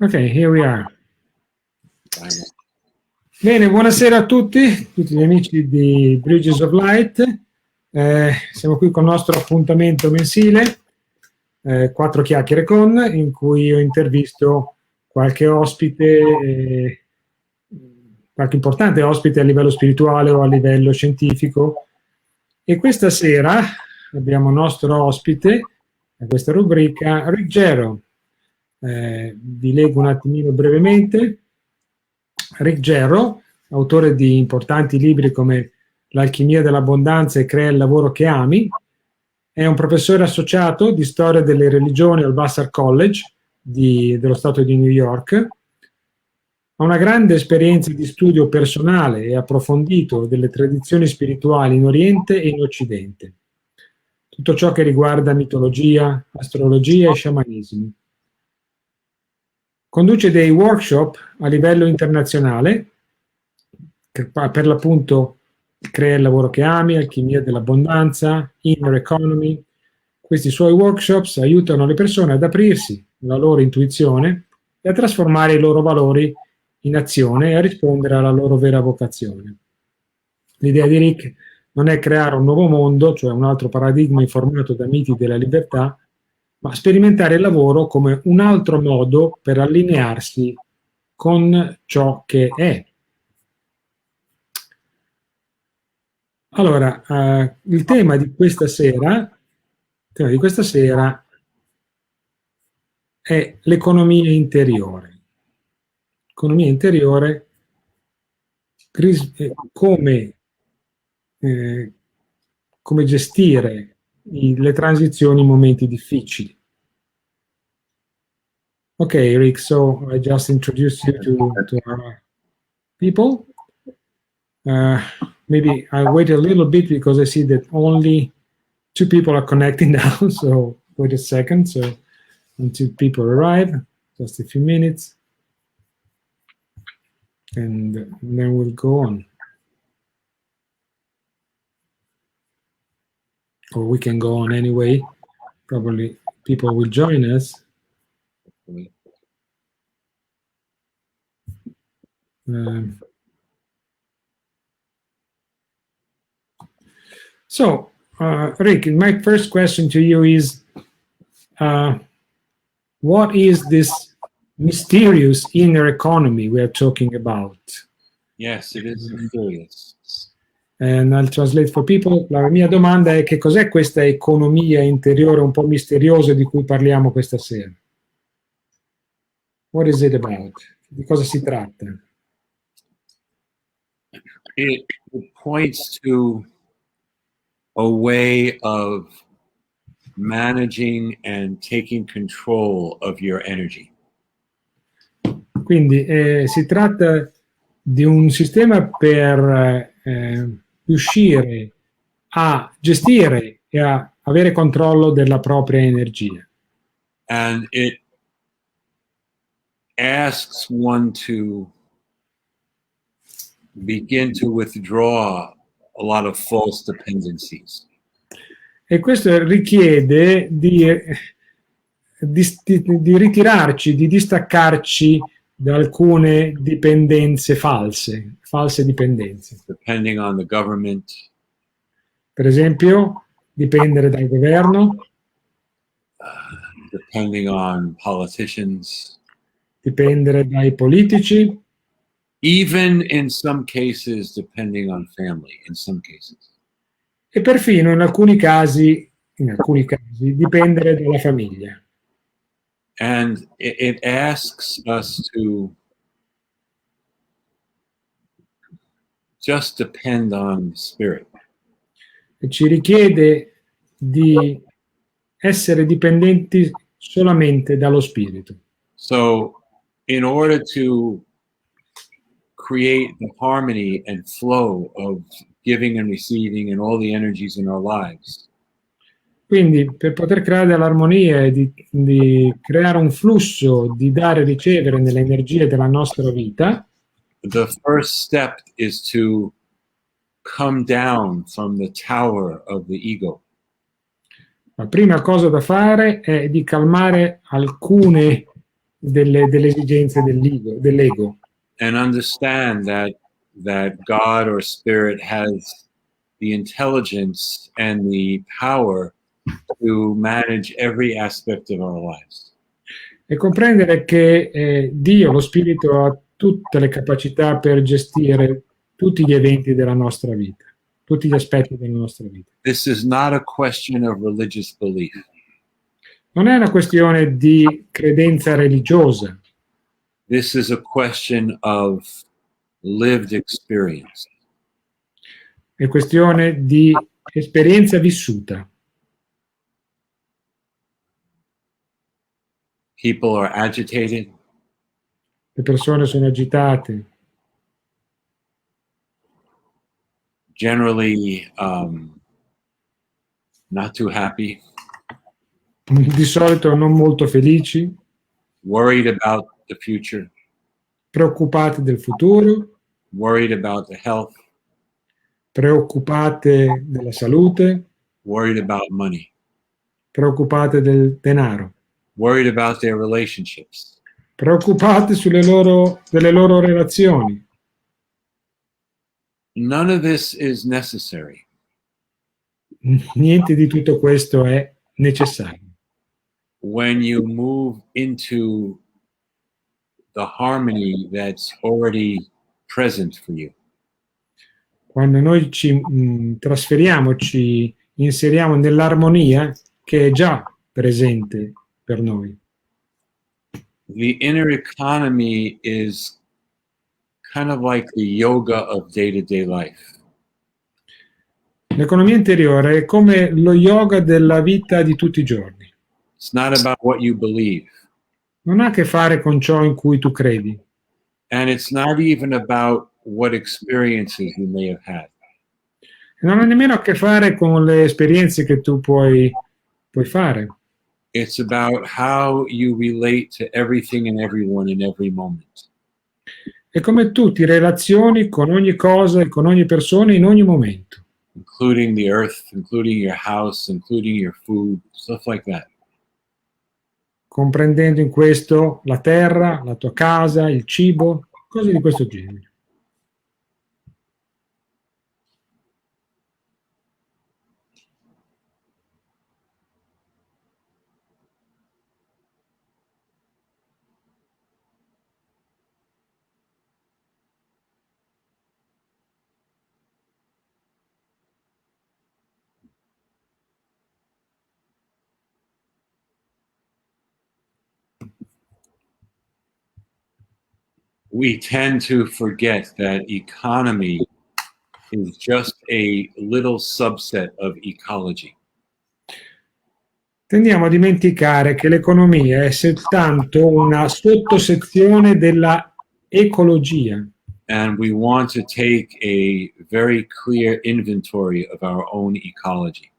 Okay, here we are. Bene, buonasera a tutti gli amici di Bridges of Light. Siamo qui con il nostro appuntamento mensile, 4 chiacchiere con, in cui io intervisto qualche ospite, qualche importante ospite a livello spirituale o a livello scientifico. E questa sera abbiamo nostro ospite a questa rubrica, Rick Jarow. Vi leggo un attimino brevemente. Rick Jarow, autore di importanti libri come L'alchimia dell'Abbondanza e Crea il lavoro che ami, è un professore associato di storia delle religioni al Vassar College dello Stato di New York. Ha una grande esperienza di studio personale e approfondito delle tradizioni spirituali in Oriente e in Occidente. Tutto ciò che riguarda mitologia, astrologia e sciamanesimo. Conduce dei workshop a livello internazionale, che per l'appunto Crea il lavoro che ami, alchimia dell'abbondanza, inner economy. Questi suoi workshops aiutano le persone ad aprirsi alla loro intuizione e a trasformare i loro valori in azione e a rispondere alla loro vera vocazione. L'idea di Rick non è creare un nuovo mondo, cioè un altro paradigma informato da miti della libertà, ma sperimentare il lavoro come un altro modo per allinearsi con ciò che è. Allora, il tema di questa sera è l'economia interiore. Economia interiore, come gestire le transizioni in momenti difficili. Ok, Rick, so I just introduced you to our people. Maybe I'll wait a little bit because I see that only 2 people are connecting now, so wait a second, so until people arrive, just a few minutes, and then we'll go on. Or we can go on anyway. Probably people will join us. So, Rick, my first question to you is, what is this mysterious inner economy we are talking about? Yes, it is mysterious. And I'll translate for people. La mia domanda è: che cos'è questa economia interiore un po' misteriosa di cui parliamo questa sera? What is it about? Di cosa si tratta? It points to a way of managing and taking control of your energy. Quindi si tratta di un sistema per riuscire a gestire e a avere controllo della propria energia. And it asks one to begin to withdraw a lot of false dependencies. E questo richiede di ritirarci, di distaccarci da alcune dipendenze false dipendenze. Depending on the government. Per esempio, dipendere dal governo. Depending on politicians. Dipendere dai politici. Even in some cases, depending on family, in some cases. E perfino in alcuni casi, dipendere dalla famiglia. And it asks us to just depend on spirit. E ci richiede di essere dipendenti solamente dallo spirito. So, in order to create the harmony and flow of giving and receiving and all the energies in our lives. Quindi per poter creare l'armonia e di creare un flusso di dare e ricevere nelle energie della nostra vita, the first step is to come down from the tower of the ego. La prima cosa da fare è di calmare alcune delle esigenze dell'ego. And understand that God or Spirit has the intelligence and the power to manage every aspect of our lives. E comprendere che Dio, lo Spirito, ha tutte le capacità per gestire tutti gli eventi della nostra vita, tutti gli aspetti della nostra vita. This is not a question of religious belief. Non è una questione di credenza religiosa, This is a question of lived experience. è questione di esperienza vissuta. People are agitated. Le persone sono agitate, Generally not too happy, di solito non molto felici, worried about the future, preoccupate del futuro, worried about the health, preoccupate della salute, worried about money, preoccupate del denaro, worried about their relationships. preoccupate delle loro relazioni. None of this is necessary. Niente di tutto questo è necessario. When you move into the harmony that's already present for you. Quando noi ci trasferiamo, ci inseriamo nell'armonia che è già presente per noi. The inner economy is kind of like the yoga of day-to-day life. L'economia interiore è come lo yoga della vita di tutti i giorni. It's not about what you believe. Non ha a che fare con ciò in cui tu credi. And it's not even about what experiences you may have had. E non ha nemmeno a che fare con le esperienze che tu puoi fare. It's about how you relate to everything and everyone in every moment. È come tu ti relazioni con ogni cosa e con ogni persona in ogni momento. Including the earth, including your house, including your food, stuff like that. Comprendendo in questo la terra, la tua casa, il cibo, cose di questo genere. We tend to forget that economy is just a little subset of ecology. Tendiamo a dimenticare che l'economia è soltanto una sottosezione della ecologia. And we want to take a very clear inventory of our own ecology.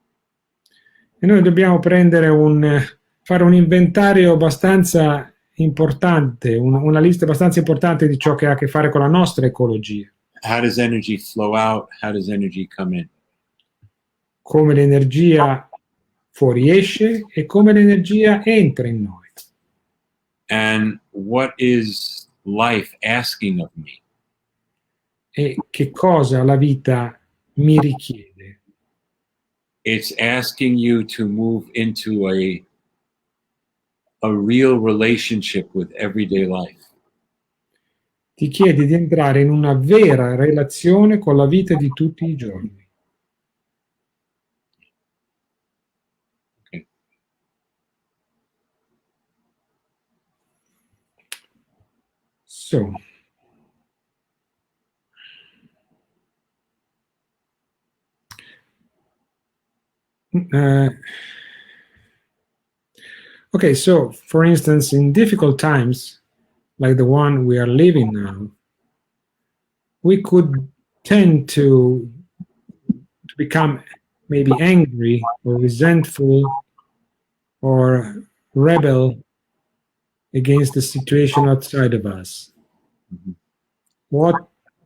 E noi dobbiamo fare un inventario abbastanza importante, una lista abbastanza importante di ciò che ha a che fare con la nostra ecologia. How does energy flow out? How does energy come in? Come l'energia fuoriesce e come l'energia entra in noi. And what is life asking of me? E che cosa la vita mi richiede? It's asking you to move into a real relationship with everyday life. Ti chiede di entrare in una vera relazione con la vita di tutti i giorni. Okay. So, okay, so for instance, in difficult times like the one we are living now, we could tend to become maybe angry or resentful or rebel against the situation outside of us. Mm-hmm. What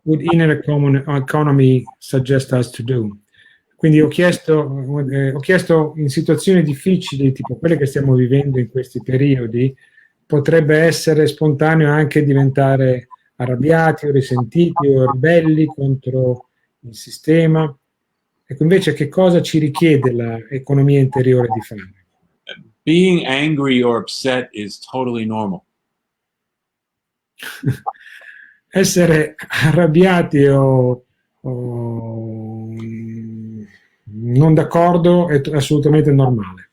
would inner economy suggest us to do? Quindi ho chiesto in situazioni difficili, tipo quelle che stiamo vivendo in questi periodi, potrebbe essere spontaneo anche diventare arrabbiati o risentiti o ribelli contro il sistema. Ecco, invece che cosa ci richiede l'economia interiore di fare? Being angry or upset is totally normal. Essere arrabbiati o non d'accordo è assolutamente normale.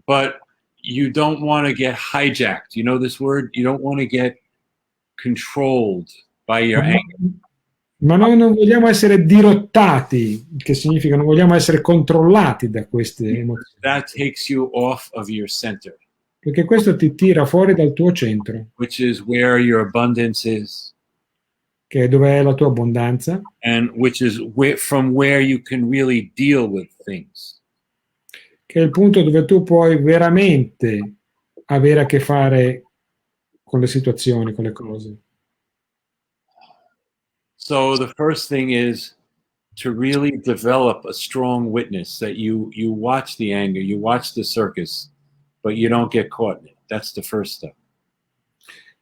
But you don't want to get hijacked. You know this word? You don't want to get controlled by your anger. Ma noi non vogliamo essere dirottati, che significa non vogliamo essere controllati da queste emozioni. That takes you off of your center, Perché questo ti tira fuori dal tuo centro, which is where your abundance is, che è dove è la tua abbondanza, and which is from where you can really deal with things. che è il punto dove tu puoi veramente avere a che fare con le situazioni, con le cose. So the first thing is to really develop a strong witness that you watch the anger, you watch the circus, but you don't get caught in it. That's the first step.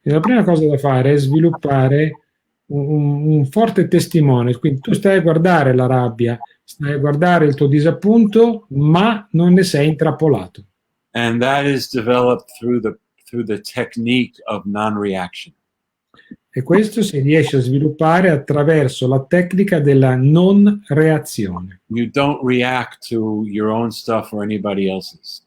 E la prima cosa da fare è sviluppare un forte testimone. Quindi tu stai a guardare la rabbia, stai a guardare il tuo disappunto, ma non ne sei intrappolato. And that is developed through the technique of non-reaction. E questo si riesce a sviluppare attraverso la tecnica della non reazione. You don't react to your own stuff or anybody else's.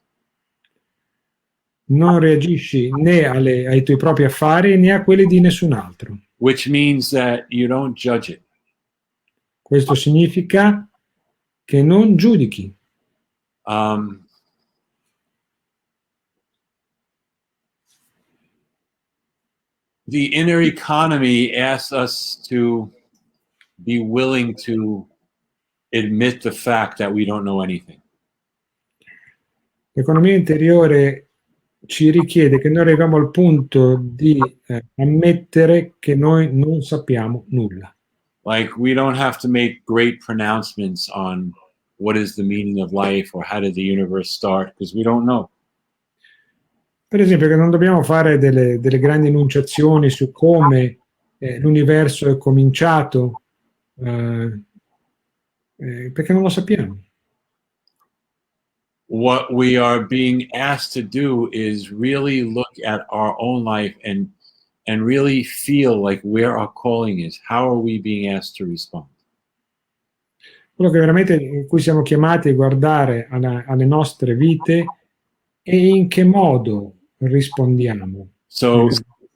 Non reagisci né ai tuoi propri affari né a quelli di nessun altro. Which means that you don't judge it. Questo significa che non giudichi. The inner economy asks us to be willing to admit the fact that we don't know anything. L'economia interiore ci richiede che noi arriviamo al punto di ammettere che noi non sappiamo nulla. Like, we don't have to make great pronouncements on what is the meaning of life or how did the universe start, because we don't know. Per esempio, che non dobbiamo fare delle grandi enunciazioni su come l'universo è cominciato, perché non lo sappiamo. What we are being asked to do is really look at our own life and really feel like where our calling is. How are we being asked to respond? Quello che veramente in cui siamo chiamati a guardare alle nostre vite e in che modo rispondiamo. So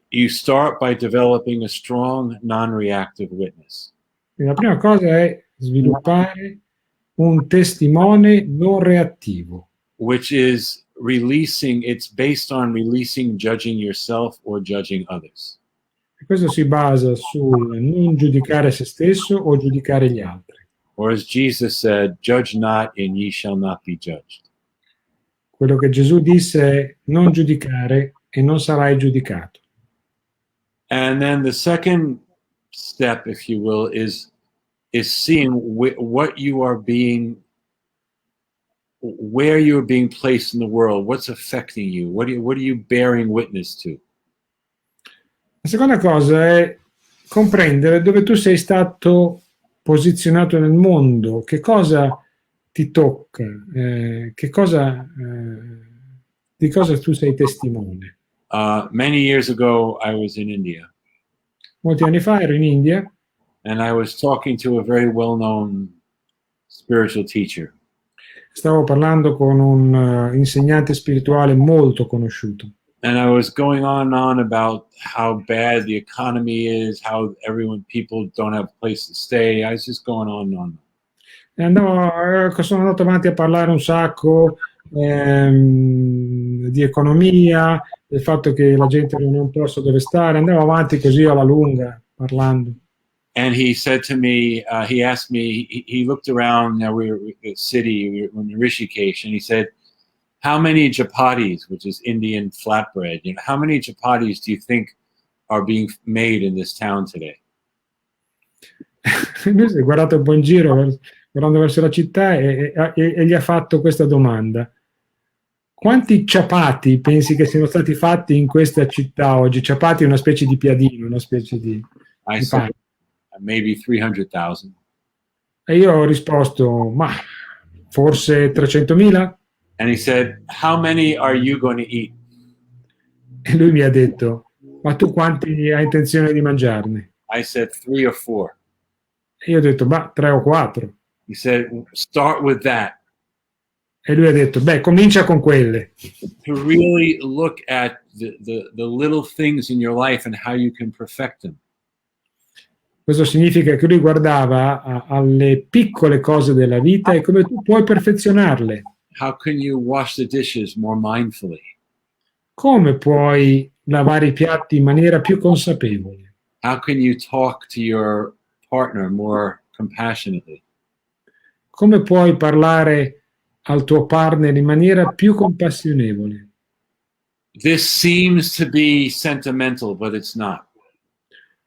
you start by developing a strong non-reactive witness. Quindi la prima cosa è sviluppare un testimone non reattivo. Which is it's based on releasing judging yourself or judging others. E questo si basa sul non giudicare se stesso o giudicare gli altri. Or as Jesus said, judge not and ye shall not be judged. Quello che Gesù disse è non giudicare e non sarai giudicato. And then the second step, if you will, is seeing what you are being, where you're being placed in the world, what's affecting you, what are you bearing witness to? La seconda cosa è comprendere dove tu sei stato posizionato nel mondo, che cosa ti tocca, di cosa tu sei testimone. Many years ago, I was in India. Molti anni fa ero in India. And I was talking to a very well-known spiritual teacher. Stavo parlando con un insegnante spirituale molto conosciuto. And I was going on about how bad the economy is, how people don't have a place to stay. I was just going on and on. Sono andato avanti a parlare un sacco di economia, del fatto che la gente non ha un posto dove stare. Andavo avanti così alla lunga parlando. And he said to me, he asked me, he looked around, we were in the city, we were in Rishikesh, and he said, how many chapatis, which is Indian flatbread, how many chapatis do you think are being made in this town today? Lui si è guardato un po' in giro, guardando verso la città e gli ha fatto questa domanda. Quanti ciapati pensi che siano stati fatti in questa città oggi? Ciapati è una specie di piadino, una specie I di said pane. maybe 300,000. E io ho risposto, ma forse 300.000? And he said, how many are you going to eat? E lui mi ha detto, ma tu quanti hai intenzione di mangiarne? I said 3 or 4. E io ho detto, ma 3 o 4. He said, start with that. E lui ha detto, beh, comincia con quelle. To really look at the little things in your life and how you can perfect them. Questo significa che lui guardava alle piccole cose della vita e come tu puoi perfezionarle. How can you wash the dishes more mindfully? Come puoi lavare i piatti in maniera più consapevole? How can you talk to your partner more compassionately? Come puoi parlare al tuo partner in maniera più compassionevole? This seems to be sentimental, but it's not.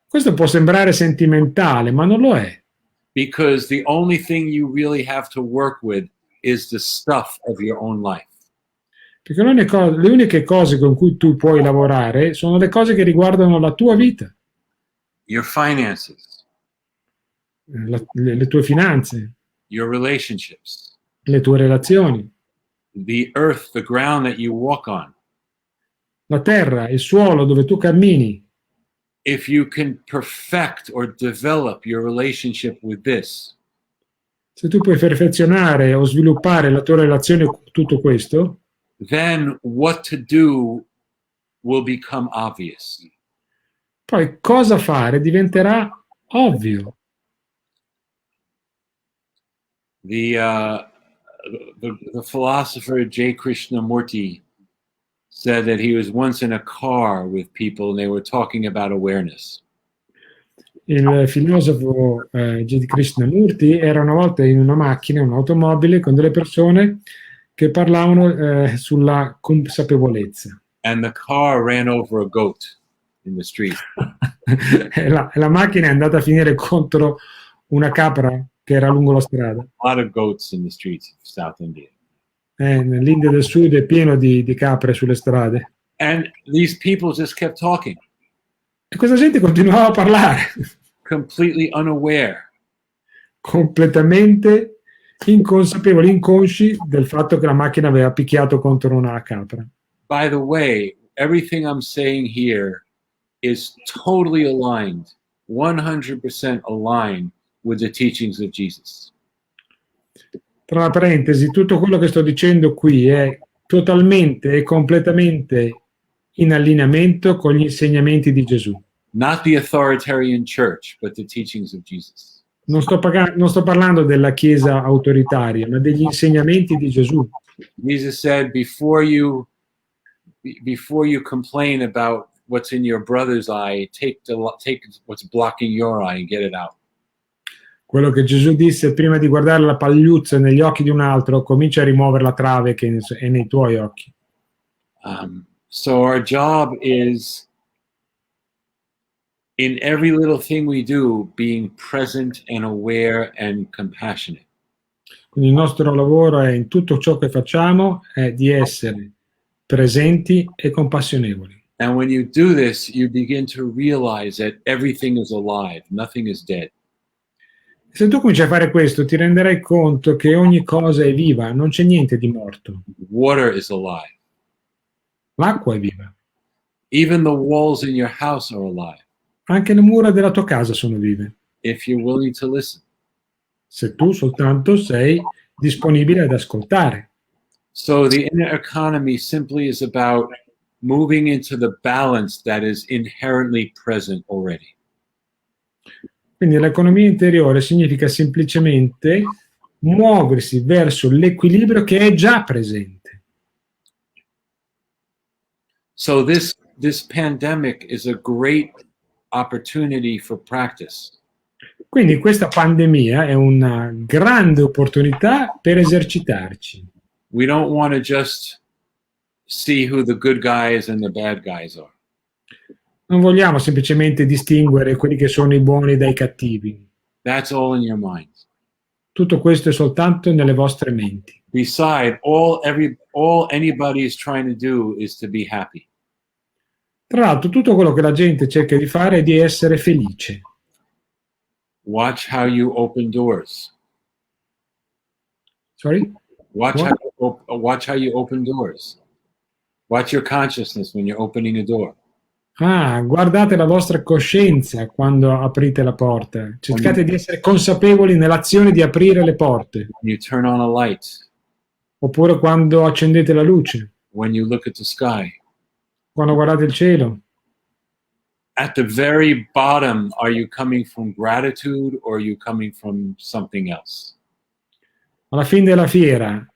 Questo può sembrare sentimentale, ma non lo è, Because the only thing you really have to work with is the stuff of your own life. perché le uniche cose con cui tu puoi lavorare sono le cose che riguardano la tua vita, Your finances, le tue finanze, your relationships, le tue relazioni, the earth, the ground that you walk on. la terra, il suolo dove tu cammini. If you can perfect or develop your relationship with this, Se tu puoi perfezionare o sviluppare la tua relazione con tutto questo, then what to do will become obvious. poi cosa fare diventerà ovvio. The philosopher J. Krishnamurti said that he was once in a car with people and they were talking about awareness. Il filosofo J. Krishnamurti era una volta in una macchina, un'automobile, con delle persone che parlavano sulla consapevolezza. And the car ran over a goat in the street. La macchina è andata a finire contro una capra che era lungo la strada. A lot of goats in the streets of South India. Nell'India del Sud è pieno di capre sulle strade. And these people just kept talking. E questa gente continuava a parlare, Completely unaware. completamente inconsapevoli, inconsci del fatto che la macchina aveva picchiato contro una capra. By the way, everything I'm saying here is totally aligned, 100% aligned with the teachings of Jesus. Tra la parentesi, tutto quello che sto dicendo qui è totalmente e completamente in allineamento con gli insegnamenti di Gesù. Not the authoritarian church, but the teachings of Jesus. Non sto parlando della Chiesa autoritaria, ma degli insegnamenti di Gesù. Jesus said, before you complain about what's in your brother's eye, take what's blocking your eye and get it out. Quello che Gesù disse, prima di guardare la pagliuzza negli occhi di un altro, comincia a rimuovere la trave che è nei tuoi occhi. So our job is, in every little thing we do, being present and aware and compassionate. Quindi il nostro lavoro è, in tutto ciò che facciamo, è di essere presenti e compassionevoli. And when you do this, you begin to realize that everything is alive, nothing is dead. Se tu cominci a fare questo, ti renderai conto che ogni cosa è viva, non c'è niente di morto. Water is alive. L'acqua è viva. Even the walls in your house are alive. Anche le mura della tua casa sono vive. If you're willing to listen. Se tu soltanto sei disponibile ad ascoltare. So the inner economy simply is about moving into the balance that is inherently present already. Quindi l'economia interiore significa semplicemente muoversi verso l'equilibrio che è già presente. So this pandemic is a great opportunity for practice. Quindi questa pandemia è una grande opportunità per esercitarci. We don't want to just see who the good guys and the bad guys are. Non vogliamo semplicemente distinguere quelli che sono i buoni dai cattivi. That's all in your mind. Tutto questo è soltanto nelle vostre menti. Beside, all anybody is trying to do is to be happy. Tra l'altro, tutto quello che la gente cerca di fare è di essere felice. Watch how you open doors. Sorry? Watch What? watch how you open doors. Watch your consciousness when you're opening a door. Ah, guardate la vostra coscienza quando aprite la porta. Cercate di essere consapevoli nell'azione di aprire le porte. When you turn on a light. Oppure quando accendete la luce. When you look at the sky. Quando guardate il cielo. At the very bottom, are you coming from gratitude or are you coming from something else? Alla fine della fiera,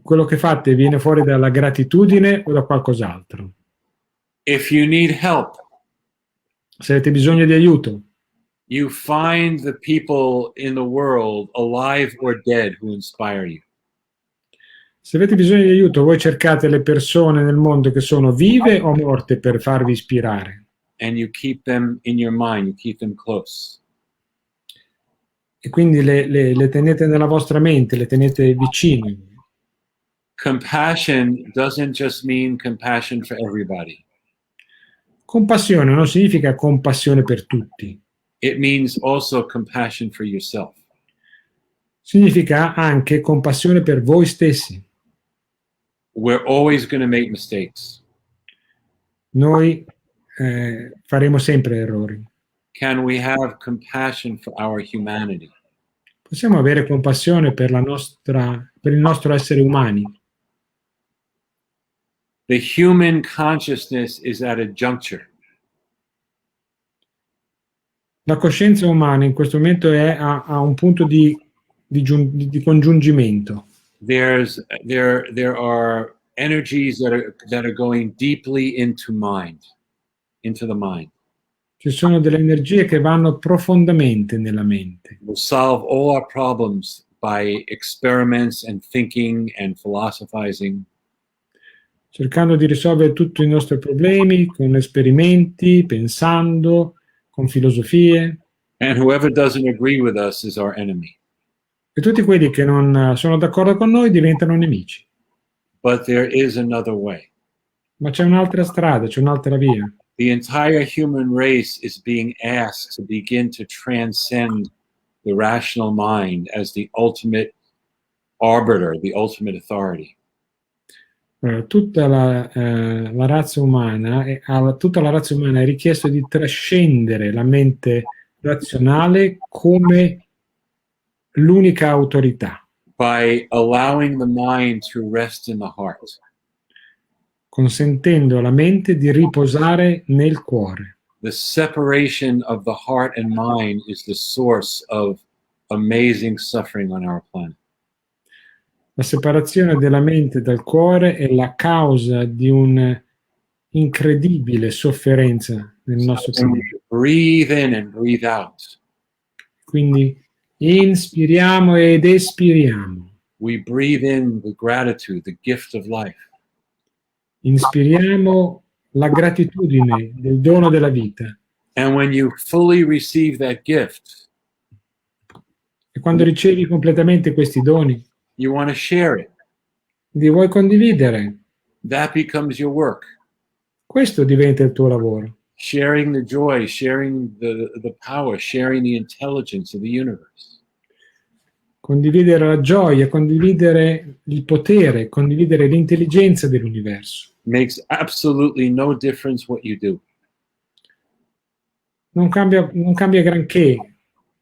quello che fate viene fuori dalla gratitudine o da qualcos'altro? If you need help, se avete bisogno di aiuto, you find the people in the world, alive or dead, who inspire you. Se avete bisogno di aiuto, voi cercate le persone nel mondo che sono vive o morte per farvi ispirare. And you keep them in your mind, you keep them close. E quindi le tenete nella vostra mente, le tenete vicine. Compassion doesn't just mean compassion for everybody. Compassione non significa compassione per tutti. It means also compassion for yourself. Significa anche compassione per voi stessi. We're always going to make mistakes. Noi faremo sempre errori. Can we have compassion for our humanity? Possiamo avere compassione per il nostro essere umani. The human consciousness is at a juncture. La coscienza umana in questo momento è a un punto di congiungimento. There are energies that are going deeply into the mind. Ci sono delle energie che vanno profondamente nella mente. We'll solve all our problems by experiments and thinking and philosophizing. Cercando di risolvere tutti i nostri problemi con esperimenti, pensando, con filosofie. And whoever doesn't agree with us is our enemy. E tutti quelli che non sono d'accordo con noi diventano nemici. But there is another way. Ma c'è un'altra strada, c'è un'altra via. The entire human race is being asked to begin to transcend the rational mind as the ultimate arbiter, the ultimate authority. Tutta la razza umana è richiesto di trascendere la mente razionale come l'unica autorità. By allowing the mind to rest in the heart. Consentendo alla mente di riposare nel cuore. The separation of the heart and mind is the source of amazing suffering on our planet. La separazione della mente dal cuore è la causa di un'incredibile sofferenza nel nostro pianeta. Breathe in and breathe out. Quindi inspiriamo ed espiriamo. We breathe in the gratitude, the gift of life. Inspiriamo la gratitudine del dono della vita. And when you fully receive that gift, e quando ricevi completamente questi doni, you want to share it. Li vuoi condividere. That becomes your work. Questo diventa il tuo lavoro. Sharing the joy, sharing the power, sharing the intelligence of the universe. Condividere la gioia, condividere il potere, condividere l'intelligenza dell'universo. Makes absolutely no difference what you do. Non cambia granché.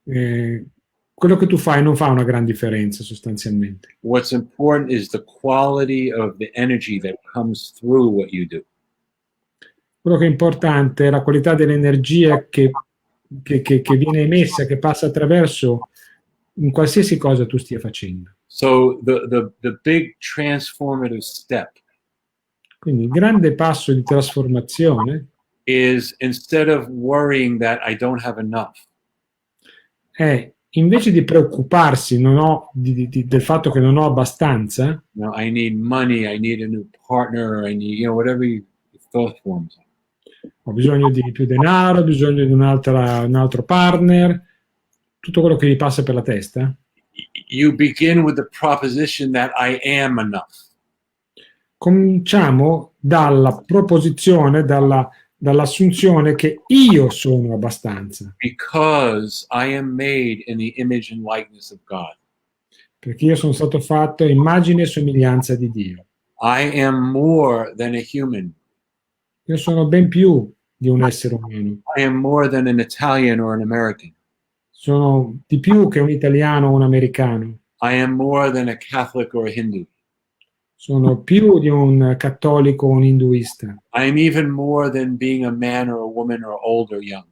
Quello che tu fai non fa una gran differenza sostanzialmente. What's important is the quality of the energy that comes through what you do. Quello che è importante è la qualità dell'energia che viene emessa, che passa attraverso in qualsiasi cosa tu stia facendo. So the big transformative step Quindi il grande passo di trasformazione is, instead of worrying that I don't have enough, è, invece di preoccuparsi del fatto che non ho abbastanza, I need money, I need a new partner, I need, whatever your thought forms. Ho bisogno di più denaro, ho bisogno di un altro partner, tutto quello che vi passa per la testa. you begin with the proposition that I am enough. Cominciamo dalla proposizione, dall'assunzione che io sono abbastanza, Because I am made in the image and likeness of God. perché io sono stato fatto a immagine e somiglianza di Dio. I am more than a human. Io sono ben più di un essere umano, I am more than an Italian or an American. sono di più che un italiano o un americano, I am more than a Catholic or a Hindu. sono più di un cattolico o un induista, I am even more than being a man or a woman or old or young.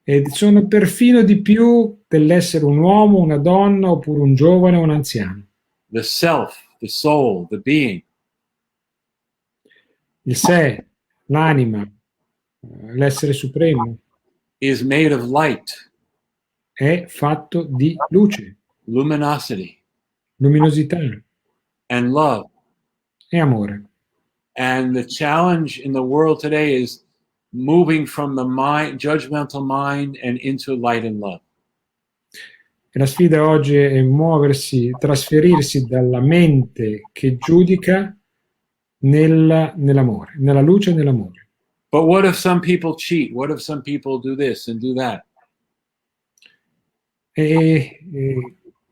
e sono perfino di più dell'essere un uomo, una donna, oppure un giovane o un anziano. The self, the soul, the being Il sé, l'anima, l'essere supremo is made of light, è fatto di luce, luminosity, luminosità and love. e amore. And the challenge in the world today is moving from the mind, judgmental mind, and into light and love. E la sfida oggi è muoversi, trasferirsi dalla mente che giudica nell'amore, nella luce e nell'amore. But what if some people cheat? What if some people do this and do that?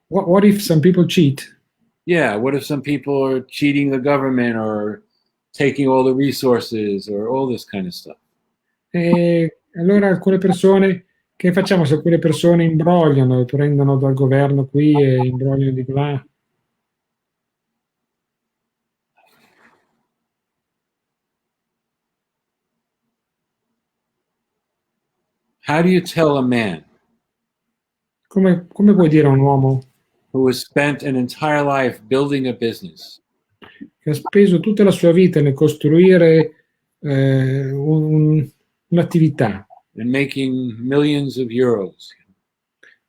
What if some people cheat? Yeah, what if some people are cheating the government or taking all the resources or all this kind of stuff? E allora alcune persone, che facciamo se alcune persone imbrogliano e prendono dal governo qui e imbrogliano di là? How do you tell a man Come puoi dire a un uomo who has spent an entire life building a business che ha speso tutta la sua vita nel costruire un'attività, and making millions of euros,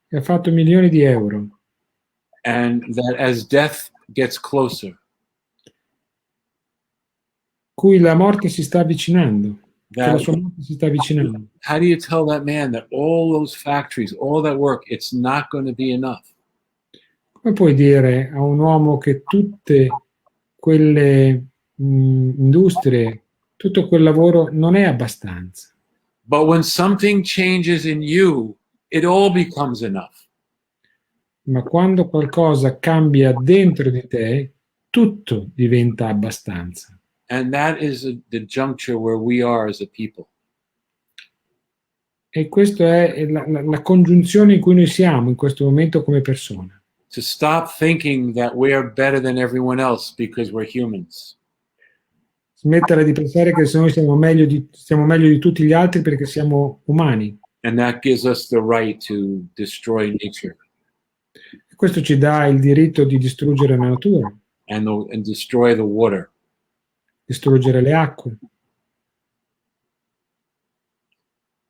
che ha fatto milioni di euro, and that as death gets closer, cui la morte si sta avvicinando, che la that sua morte si sta avvicinando? how do you tell that man that all those factories, all that work, it's not going to be enough? Come puoi dire a un uomo che tutte quelle industrie, tutto quel lavoro non è abbastanza? But when something changes in you, it all becomes enough. Ma quando qualcosa cambia dentro di te, tutto diventa abbastanza. And that is the juncture where we are as a people. E questa è la congiunzione in cui noi siamo in questo momento come persone. To stop thinking that we are better than everyone else because we're humans. Smettere di pensare che se noi siamo meglio di tutti gli altri perché siamo umani. And that gives us the right to destroy nature E questo ci dà il diritto di distruggere la natura, and destroy the water. distruggere le acque.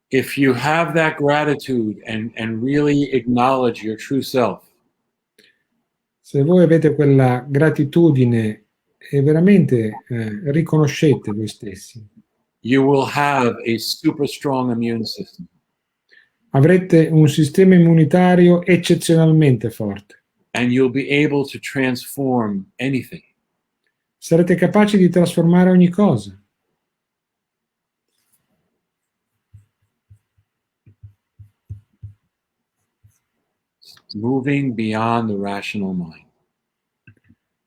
If you have that gratitude and really acknowledge your true self, Se voi avete quella gratitudine e veramente riconoscete voi stessi, you will have a super strong immune system. avrete un sistema immunitario eccezionalmente forte. And you'll be able to transform anything. Sarete capaci di trasformare ogni cosa. Moving beyond the rational mind.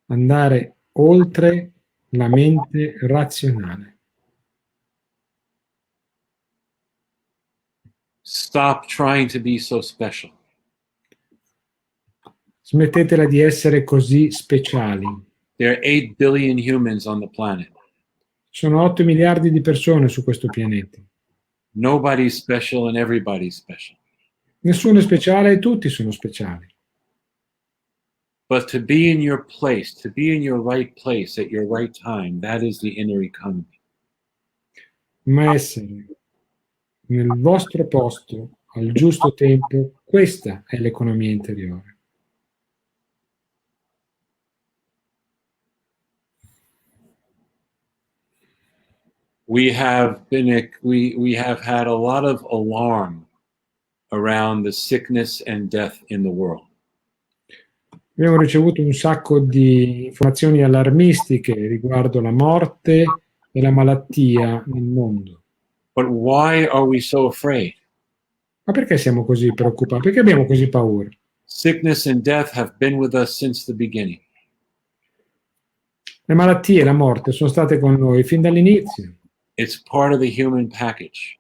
Andare oltre la mente razionale. Stop trying to be so special. Smettetela di essere così speciali. There are 8 billion humans on the planet. Ci sono 8 miliardi di persone su questo pianeta. Nobody's special and everybody's special. Nessuno è speciale e tutti sono speciali. But to be in your place, to be in your right place at your right time, that is the inner economy. Ma essere nel vostro posto al giusto tempo, questa è l'economia interiore. We have had a lot of alarm around the sickness and death in the world. Abbiamo ricevuto un sacco di informazioni allarmistiche riguardo la morte e la malattia nel mondo. But why are we so afraid? Ma perché siamo così preoccupati? Perché abbiamo così paura? Sickness and death have been with us since the beginning. Le malattie e la morte sono state con noi fin dall'inizio. It's part of the human package.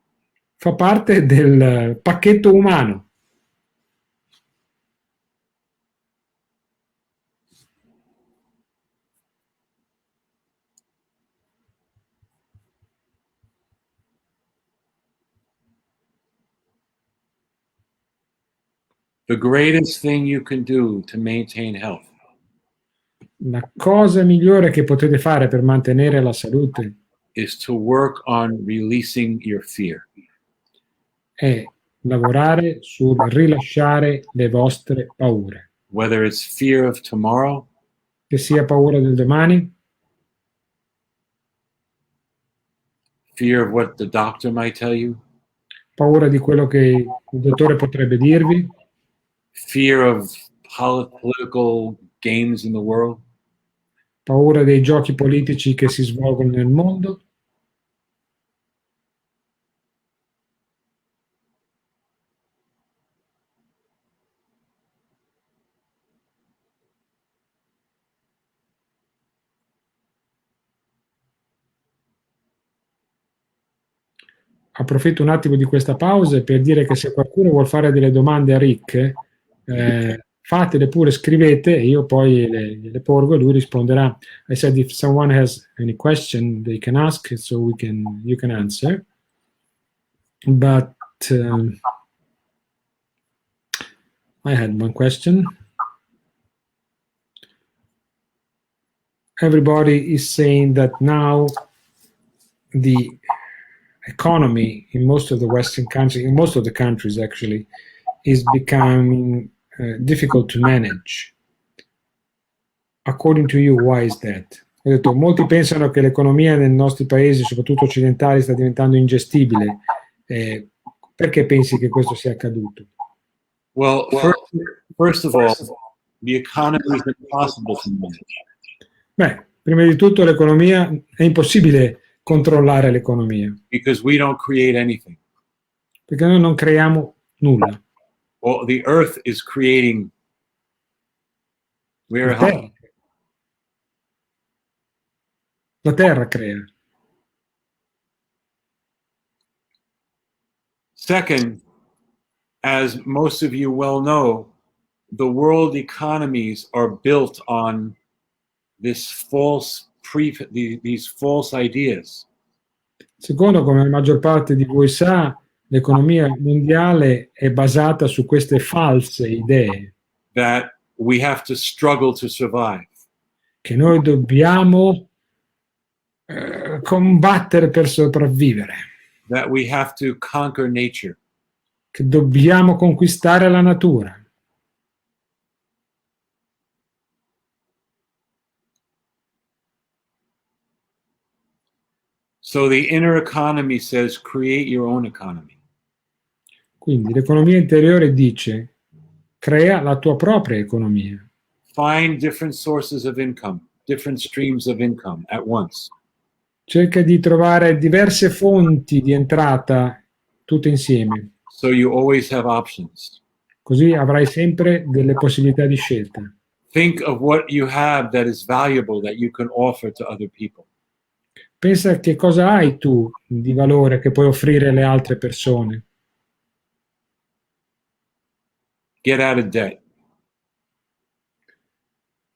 Fa parte del pacchetto umano. The greatest thing you can do to maintain health La cosa migliore che potete fare per mantenere la salute is to work on releasing your fear. è lavorare sul rilasciare le vostre paure, Whether it's fear of tomorrow, che sia paura del domani, fear of what the doctor might tell you, paura di quello che il dottore potrebbe dirvi, fear of political games in the world, paura dei giochi politici che si svolgono nel mondo, approfitto un attimo di questa pausa per dire che se qualcuno vuole fare delle domande a Rick, fatele pure, scrivete e io poi le porgo e lui risponderà. I said if someone has any question they can ask so you can answer. But I had one question. Everybody is saying that now the economy in most of the Western countries, in most of the countries actually, is becoming difficult to manage. According to you, why is that? Ho detto, molti pensano che l'economia nei nostri paesi, soprattutto occidentali, sta diventando ingestibile. Perché pensi che questo sia accaduto? well, first of all, the economy is impossible to manage. Beh, prima di tutto l'economia, è impossibile controllare l'economia, Because we don't create anything. perché noi non creiamo nulla. Well, the earth is creating. We are La terra, la terra crea. Second, as most of you well know, the world economies are built on this these false ideas Secondo, come la maggior parte di voi sa, l'economia mondiale è basata su queste false idee that we have to struggle to survive, che noi dobbiamo combattere per sopravvivere, that we have to conquer nature, che dobbiamo conquistare la natura. so the inner economy says create your own economy. Quindi l'economia interiore dice crea la tua propria economia. Find different sources of income, different streams of income at once. Cerca di trovare diverse fonti di entrata tutte insieme, So you always have options. così avrai sempre delle possibilità di scelta. Think of what you have that is valuable that you can offer to other people. Pensa a che cosa hai tu di valore che puoi offrire alle altre persone. Get out of debt.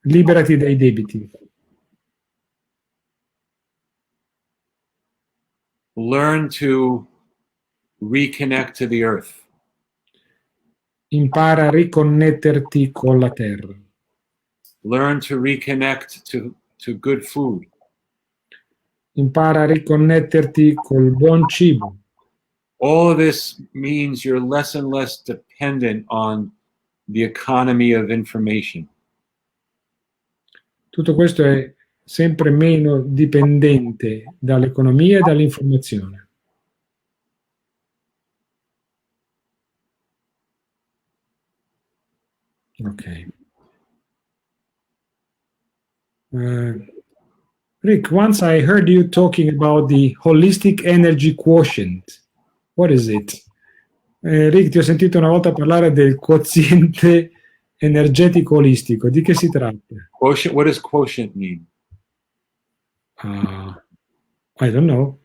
Liberati dai debiti. Learn to reconnect to the earth. Impara a riconnetterti con la terra. Learn to reconnect to good food. Impara a riconnetterti col buon cibo. All of this means you're less and less dependent on the economy of information. Tutto questo è sempre meno dipendente dall'economia e dall'informazione. Ok. Rick, once I heard you talking about the holistic energy quotient. What is it? Rick, ti ho sentito una volta parlare del quoziente energetico olistico. Di che si tratta? Quotient. What does quotient mean? I don't know.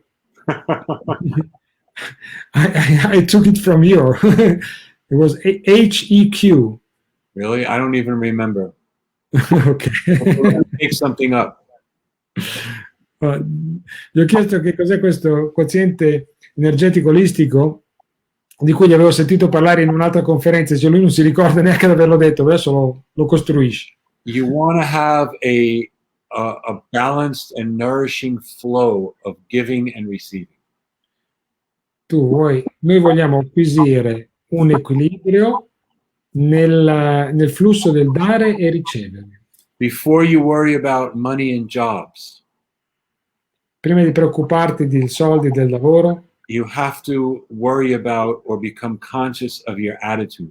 I took it from you. It was HEQ. Really? I don't even remember. Ok. Make something up. Gli ho chiesto che cos'è questo quoziente energetico olistico, di cui gli avevo sentito parlare in un'altra conferenza, cioè lui non si ricorda neanche di averlo detto, adesso lo costruisce. You want to have a balanced and nourishing flow of giving and receiving. Noi vogliamo acquisire un equilibrio nel flusso del dare e ricevere. Before you worry about money and jobs, Prima di preoccuparti di soldi e del lavoro, you have to worry about or become conscious of your attitude.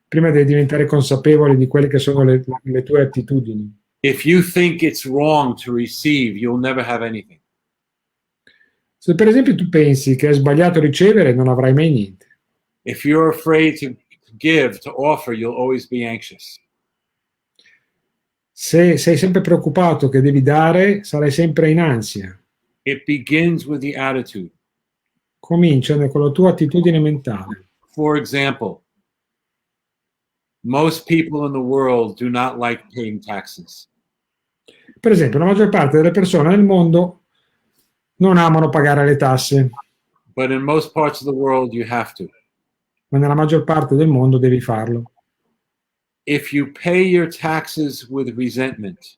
prima devi diventare consapevole di quelle che sono le tue attitudini. If you think it's wrong to receive, you'll never have anything. Se per esempio tu pensi che è sbagliato ricevere, non avrai mai niente. If you're afraid to give, to offer, you'll always be anxious. Se sei sempre preoccupato che devi dare, sarai sempre in ansia. It begins with the attitude. Comincia con la tua attitudine mentale. For example, most people in the world do not like paying taxes. Per esempio, la maggior parte delle persone nel mondo non amano pagare le tasse, But in most parts of the world, you have to. ma nella maggior parte del mondo devi farlo. If you pay your taxes with resentment,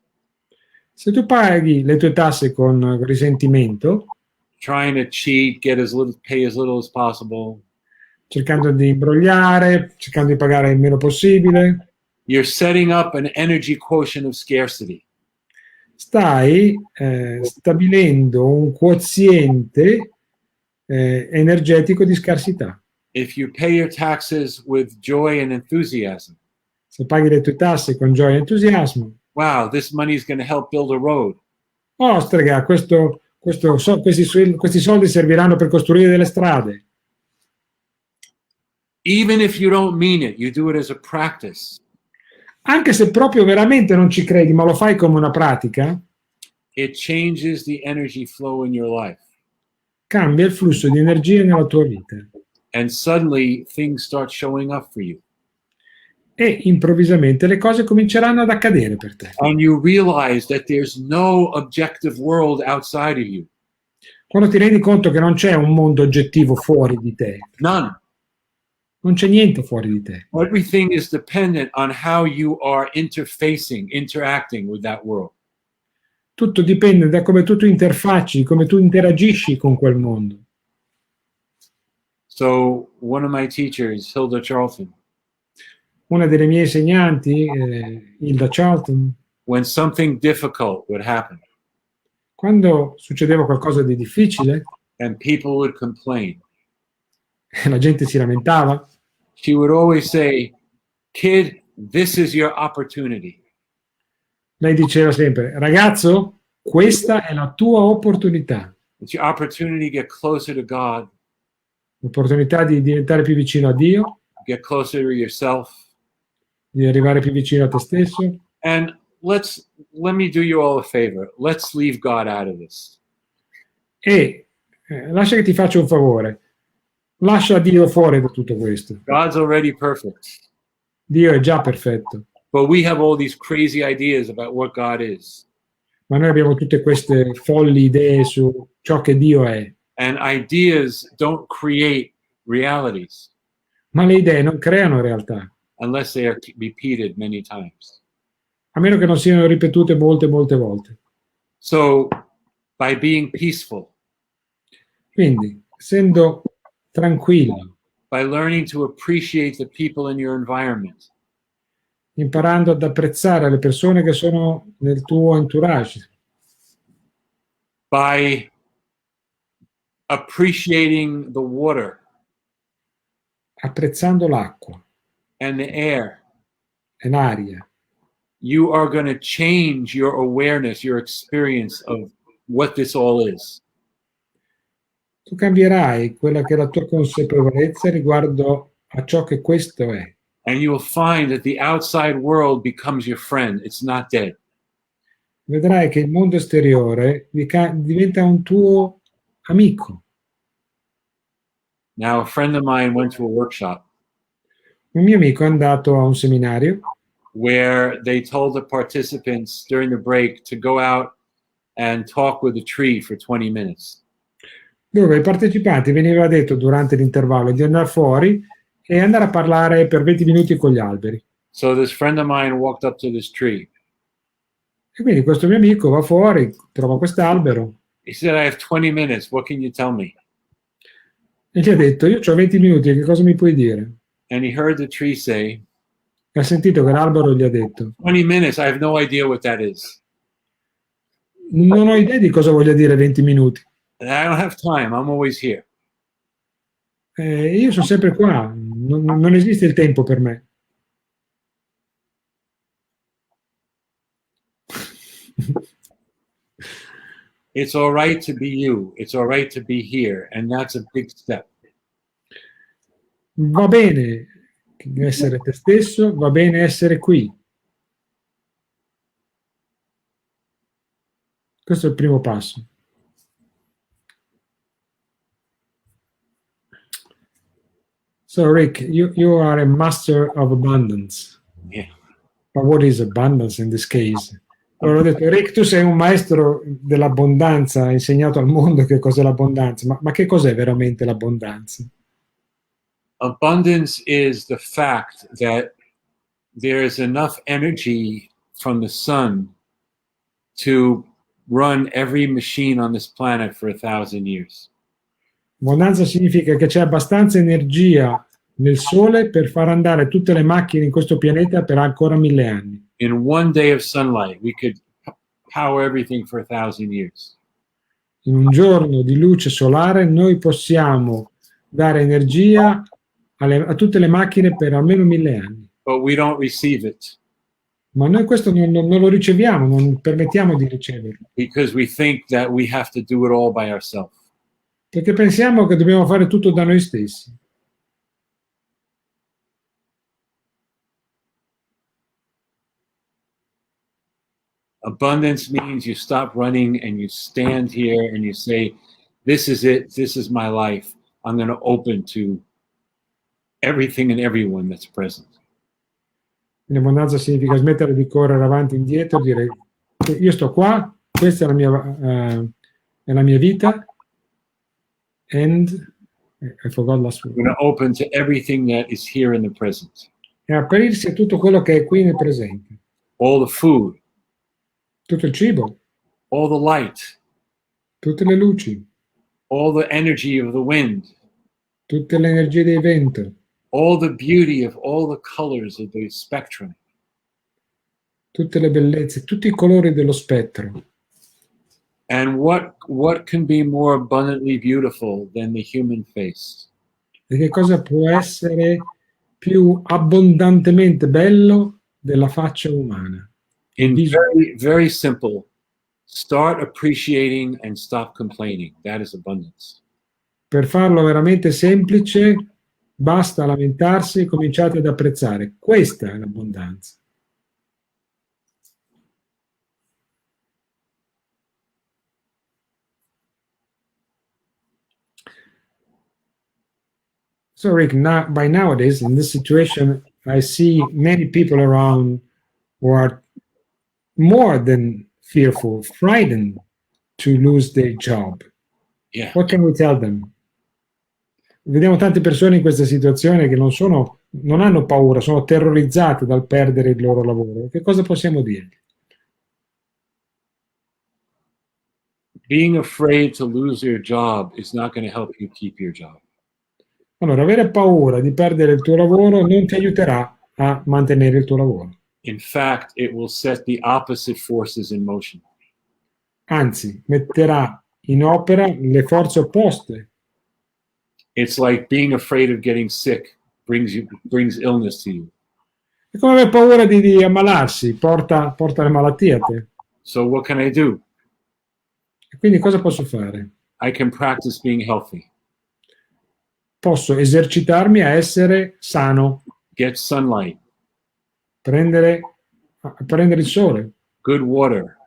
Se tu paghi le tue tasse con risentimento, trying to cheat, pay as little as possible, cercando di imbrogliare, cercando di pagare il meno possibile, you're setting up an energy quotient of scarcity. stai stabilendo un quoziente energetico di scarsità. If you pay your taxes with joy and enthusiasm, Se paghi le tue tasse con gioia e entusiasmo, wow, this money is going to help build a road. oh, strega, questi soldi serviranno per costruire delle strade. Even if you don't mean it, you do it as a practice. Anche se proprio veramente non ci credi, ma lo fai come una pratica, It changes the energy flow in your life. cambia il flusso di energia nella tua vita. And suddenly things start showing up for you. E improvvisamente le cose cominceranno ad accadere per te. And you realize that there's no objective world outside of you. Quando ti rendi conto che non c'è un mondo oggettivo fuori di te, None. non c'è niente fuori di te. Everything is dependent on how you are interacting with that world. Tutto dipende da come tu interfacci, come tu interagisci con quel mondo. So one of my teachers, Hilda Charlton, Una delle mie insegnanti, Hilda Charlton, when something difficult would happen quando succedeva qualcosa di difficile and people would complain, e la gente si lamentava, she would always say, "Kid, this is your opportunity." lei diceva sempre: ragazzo, questa è la tua opportunità. It's your opportunity to get closer to God, L'opportunità di diventare più vicino a Dio, get closer to yourself. di arrivare più vicino a te stesso. And let me do you all a favor. Let's leave God out of this. E lascia che ti faccia un favore. Lascia Dio fuori da tutto questo. God's already perfect. Dio è già perfetto. But we have all these crazy ideas about what God is. Ma noi abbiamo tutte queste folli idee su ciò che Dio è. And ideas don't create realities Ma le idee non creano realtà, unless they are repeated many times. a meno che non siano ripetute molte volte. So, by being peaceful, Quindi, essendo tranquillo, by learning to appreciate the people in your environment, imparando ad apprezzare le persone che sono nel tuo entourage, by appreciating the water apprezzando l'acqua and the air, e l'aria, you are going to change your awareness, your experience of what this all is. Tu cambierai quella che è la tua consapevolezza riguardo a ciò che questo è. And you will find that the outside world becomes your friend. It's not dead. Vedrai che il mondo esteriore diventa un tuo amico. Now, a friend of mine went to a workshop Un mio amico è andato a un seminario where they told the participants during the break to go out and talk with a tree for 20 minutes. dove ai partecipanti veniva detto durante l'intervallo di andare fuori e andare a parlare per 20 minuti con gli alberi. So this friend of mine walked up to this tree. E quindi questo mio amico va fuori, trova quest'albero He said, I have 20 minutes. What can you tell me? e gli ha detto: io ho 20 minuti, che cosa mi puoi dire? And he heard the tree say, E ha sentito che l'albero gli ha detto: 20 minutes, I have no idea what that is. non ho idea di cosa voglia dire 20 minuti. And I don't have time. I'm always here. Io sono sempre qua, non esiste il tempo per me. It's all right to be you. It's all right to be here. And that's a big step. Va bene essere te stesso, va bene essere qui. Questo è il primo passo. So Rick, you are a master of abundance. Yeah. But what is abundance in this case? Allora ho detto: Rick, tu sei un maestro dell'abbondanza, hai insegnato al mondo che cos'è l'abbondanza, ma che cos'è veramente l'abbondanza? Abundance is the fact that there is enough energy from the sun to run every machine on this planet for 1,000 years. Abbondanza significa che c'è abbastanza energia nel sole per far andare tutte le macchine in questo pianeta per ancora 1000 anni. In one day of sunlight, we could power everything for 1,000 years. In un giorno di luce solare noi possiamo dare energia a tutte le macchine per almeno 1000 anni. But we don't receive it Ma noi questo non lo riceviamo, non permettiamo di riceverlo, because we think that we have to do it all by ourselves. perché pensiamo che dobbiamo fare tutto da noi stessi. Abundance means you stop running and you stand here and you say, this is it, this is my life. I'm going to open to everything and everyone that's present. Quindi abbondanza significa smettere di correre avanti e indietro, dire: io sto qua, questa è la mia vita, and I forgot last word. We're going to open to everything that is here in the present. E aprirsi a tutto quello che è qui nel presente. All the food, Tutto il cibo, all the light, tutte le luci, all the energy of the wind, tutte le energie del vento, all the beauty of all the colors of the spectrum. tutte le bellezze, tutti i colori dello spettro. And what can be more abundantly beautiful than the human face? E che cosa può essere più abbondantemente bello della faccia umana? In very, very simple, start appreciating and stop complaining. That is abundance. Per farlo veramente semplice, basta lamentarsi e cominciate ad apprezzare. Questa è l'abbondanza. So Rick, by nowadays, in this situation, I see many people around who are more than fearful, frightened to lose their job. Yeah. What can we tell them? Vediamo tante persone in questa situazione che non hanno paura, sono terrorizzate dal perdere il loro lavoro. Che cosa possiamo dirgli? Being afraid to lose your job is not going to help you keep your job. Allora, avere paura di perdere il tuo lavoro non ti aiuterà a mantenere il tuo lavoro. In fact, it will set the opposite forces in motion. Anzi, metterà in opera le forze opposte. It's like being afraid of getting sick brings illness to you. È come aver paura di ammalarsi, porta le malattie a te. So what can I do? E quindi cosa posso fare? I can practice being healthy. Posso esercitarmi a essere sano, Get sunlight, prendere il sole, good water,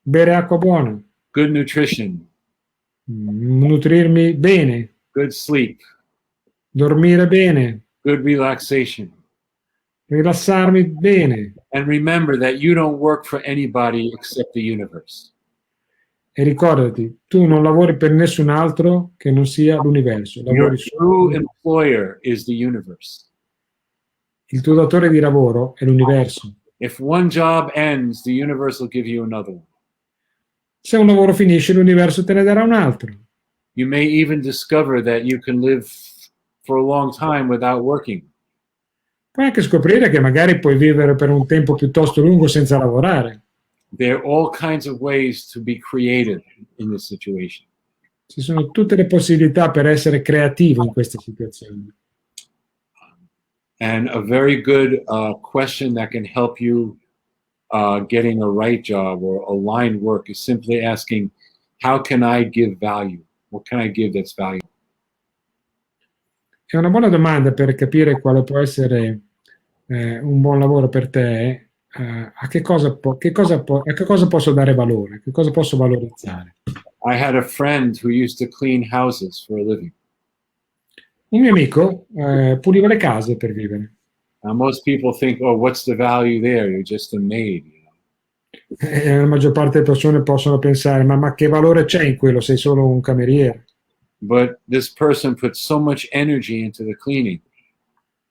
bere acqua buona, good nutrition, nutrirmi bene, good sleep, dormire bene, good relaxation. rilassarmi bene. And remember that you don't work for anybody except the universe. E ricordati, tu non lavori per nessun altro che non sia l'universo, Your lavori true solo. employer is the universe. Il tuo datore di lavoro è l'universo. If one job ends, the universe will give you another one. Se un lavoro finisce, l'universo te ne darà un altro. You may even discover that you can live for a long time without working. Puoi anche scoprire che magari puoi vivere per un tempo piuttosto lungo senza lavorare. There are all kinds of ways to be creative in this situation. Ci sono tutte le possibilità per essere creativo in queste situazioni. And a very good question that can help you getting a right job or aligned work is simply asking, how can I give value? What can I give that's valuable? È una buona domanda per capire quale può essere un buon lavoro per te, a che cosa posso dare valore, che cosa posso valorizzare. I had a friend who used to clean houses for a living. Un mio amico puliva le case per vivere. Now, most people think, oh, what's the value there? You're just a maid. La maggior parte delle persone possono pensare, ma che valore c'è in quello? Sei solo un cameriere. But this person put so much energy into the cleaning.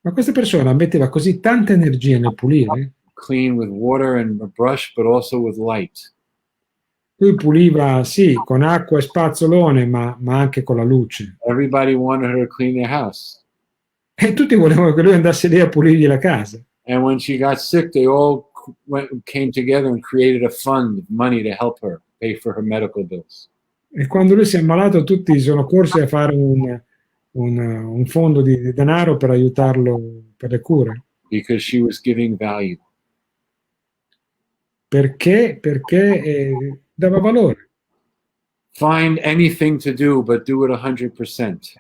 Ma questa persona metteva così tanta energia nel pulire. Clean with water and a brush, but also with light. Lui puliva, sì, con acqua e spazzolone, ma anche con la luce. Everybody wanted her to clean their house. E tutti volevano che lui andasse lì a pulirgli la casa. And when she got sick, they all came together and created a fund of money to help her pay for her medical bills. E quando lui si è ammalato, tutti sono corsi a fare un fondo di denaro per aiutarlo per le cure. Because she was giving value. Perché dava valore. Find anything to do, but do it 100%.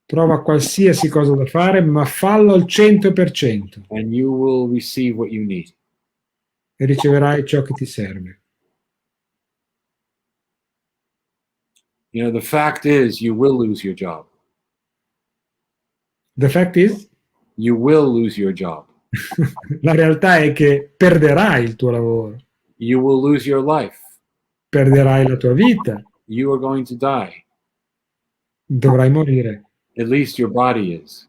Trova qualsiasi cosa da fare, ma fallo al 100%. And you will receive what you need. E riceverai ciò che ti serve. You know, the fact is, you will lose your job. The fact is, you will lose your job. La realtà è che perderai il tuo lavoro. You will lose your life. Perderai la tua vita. You are going to die. Dovrai morire. At least your body is.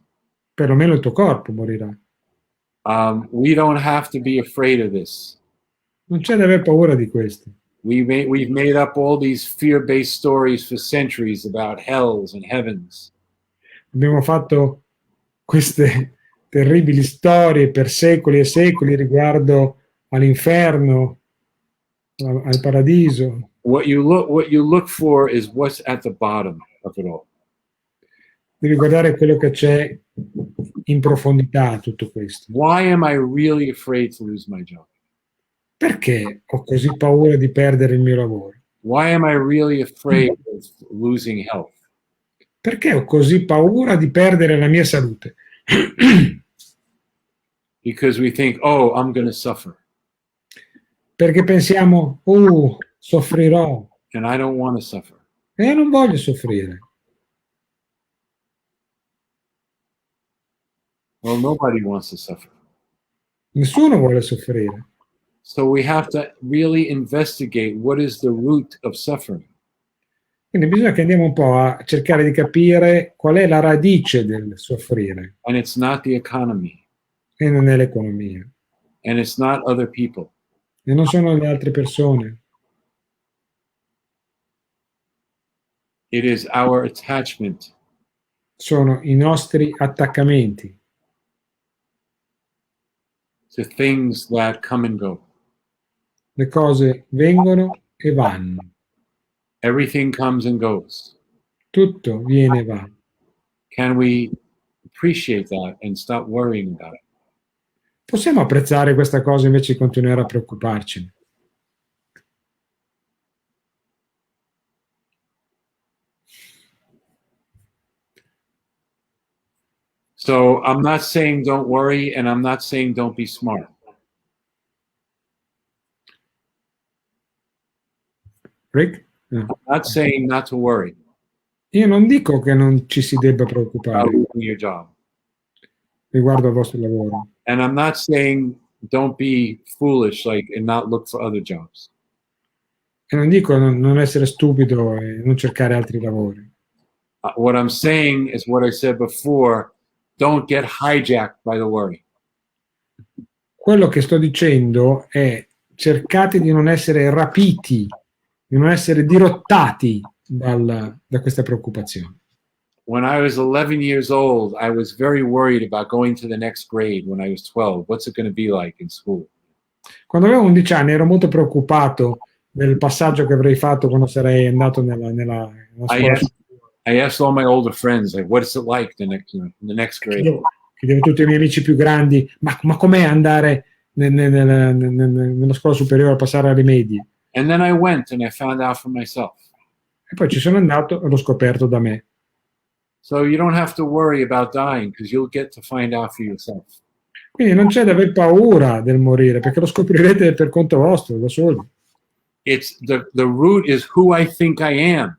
Perlomeno il tuo corpo morirà. We don't have to be afraid of this. Non c'è da aver paura di questo. We've made up all these fear-based stories for centuries about hells and heavens. Abbiamo fatto queste terribili storie per secoli e secoli riguardo all'inferno, al paradiso. What you look for is what's at the bottom of it all. Devi guardare quello che c'è in profondità tutto questo. Why am I really afraid to lose my job? Perché ho così paura di perdere il mio lavoro? Why am I really afraid of losing health? Perché ho così paura di perdere la mia salute? Because we think, oh, I'm going to suffer. Perché pensiamo, soffrirò. And I don't want to suffer. E io non voglio soffrire. Well, nobody wants to suffer. Nessuno vuole soffrire. So we have to really investigate what is the root of suffering. Quindi bisogna che andiamo un po' a cercare di capire qual è la radice del soffrire. And it's not the economy. E non è l'economia. And it's not other people. E non sono le altre persone. It is our attachment. Sono i nostri attaccamenti. To things that come and go. Le cose vengono e vanno. Everything comes and goes. Tutto viene e va. Can we appreciate that and stop worrying about it? possiamo apprezzare questa cosa invece di continuare a preoccuparci. So I'm not saying don't worry, and I'm not saying don't be smart. Rick? I'm not saying not to worry Io non dico che non ci si debba about preoccupare losing your job. riguardo al vostro lavoro. And I'm not saying don't be foolish, like, and not look for other jobs. E non dico non essere stupido e non cercare altri lavori. What I'm saying is what I said before, don't get hijacked by the worry. Quello che sto dicendo è cercate di non essere rapiti, di non essere dirottati da questa preoccupazione. When I was 11 years old, I was very worried about going to the next grade when I was 12. What's it going to be like in school? Quando avevo 11 anni ero molto preoccupato del passaggio che avrei fatto quando sarei andato nella scuola. I asked all my older friends, like, what is it like the next grade? Chiedevo a tutti i miei amici più grandi, ma com'è andare nella scuola superiore a passare alle medie? And then I went and I found out for myself. E poi ci sono andato e l'ho scoperto da me. So you don't have to worry about dying because you'll get to find out for yourself. Quindi non c'è da aver paura del morire, perché lo scoprirete per conto vostro, da soli. It's the root is who I think I am.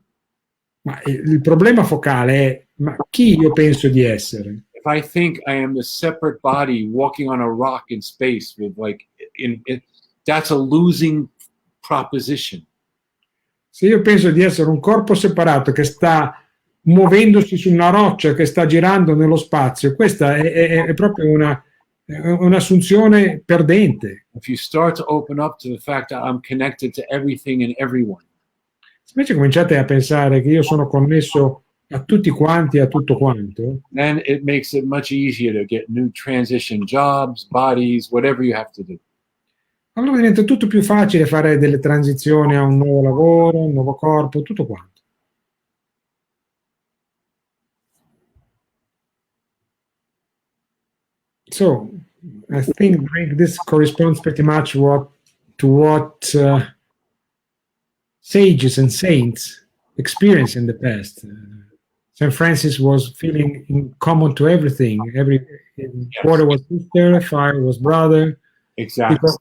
Ma il problema focale è, ma chi io penso di essere? If I think I am the separate body walking on a rock in space with that's a losing proposition. Se io penso di essere un corpo separato che sta muovendosi su una roccia, che sta girando nello spazio, questa è proprio un'assunzione perdente. If you start to open up to the fact that I'm connected to everything and everyone. Se invece cominciate a pensare che io sono connesso a tutti quanti, a tutto quanto, then it makes it much easier to get new transition jobs, bodies, whatever you have to do. allora diventa tutto più facile fare delle transizioni a un nuovo lavoro, un nuovo corpo, tutto quanto. So, I think this corresponds pretty much to what sages and saints experienced in the past. St. Francis was feeling in common to everything. Water was sister, fire was brother. Exactly.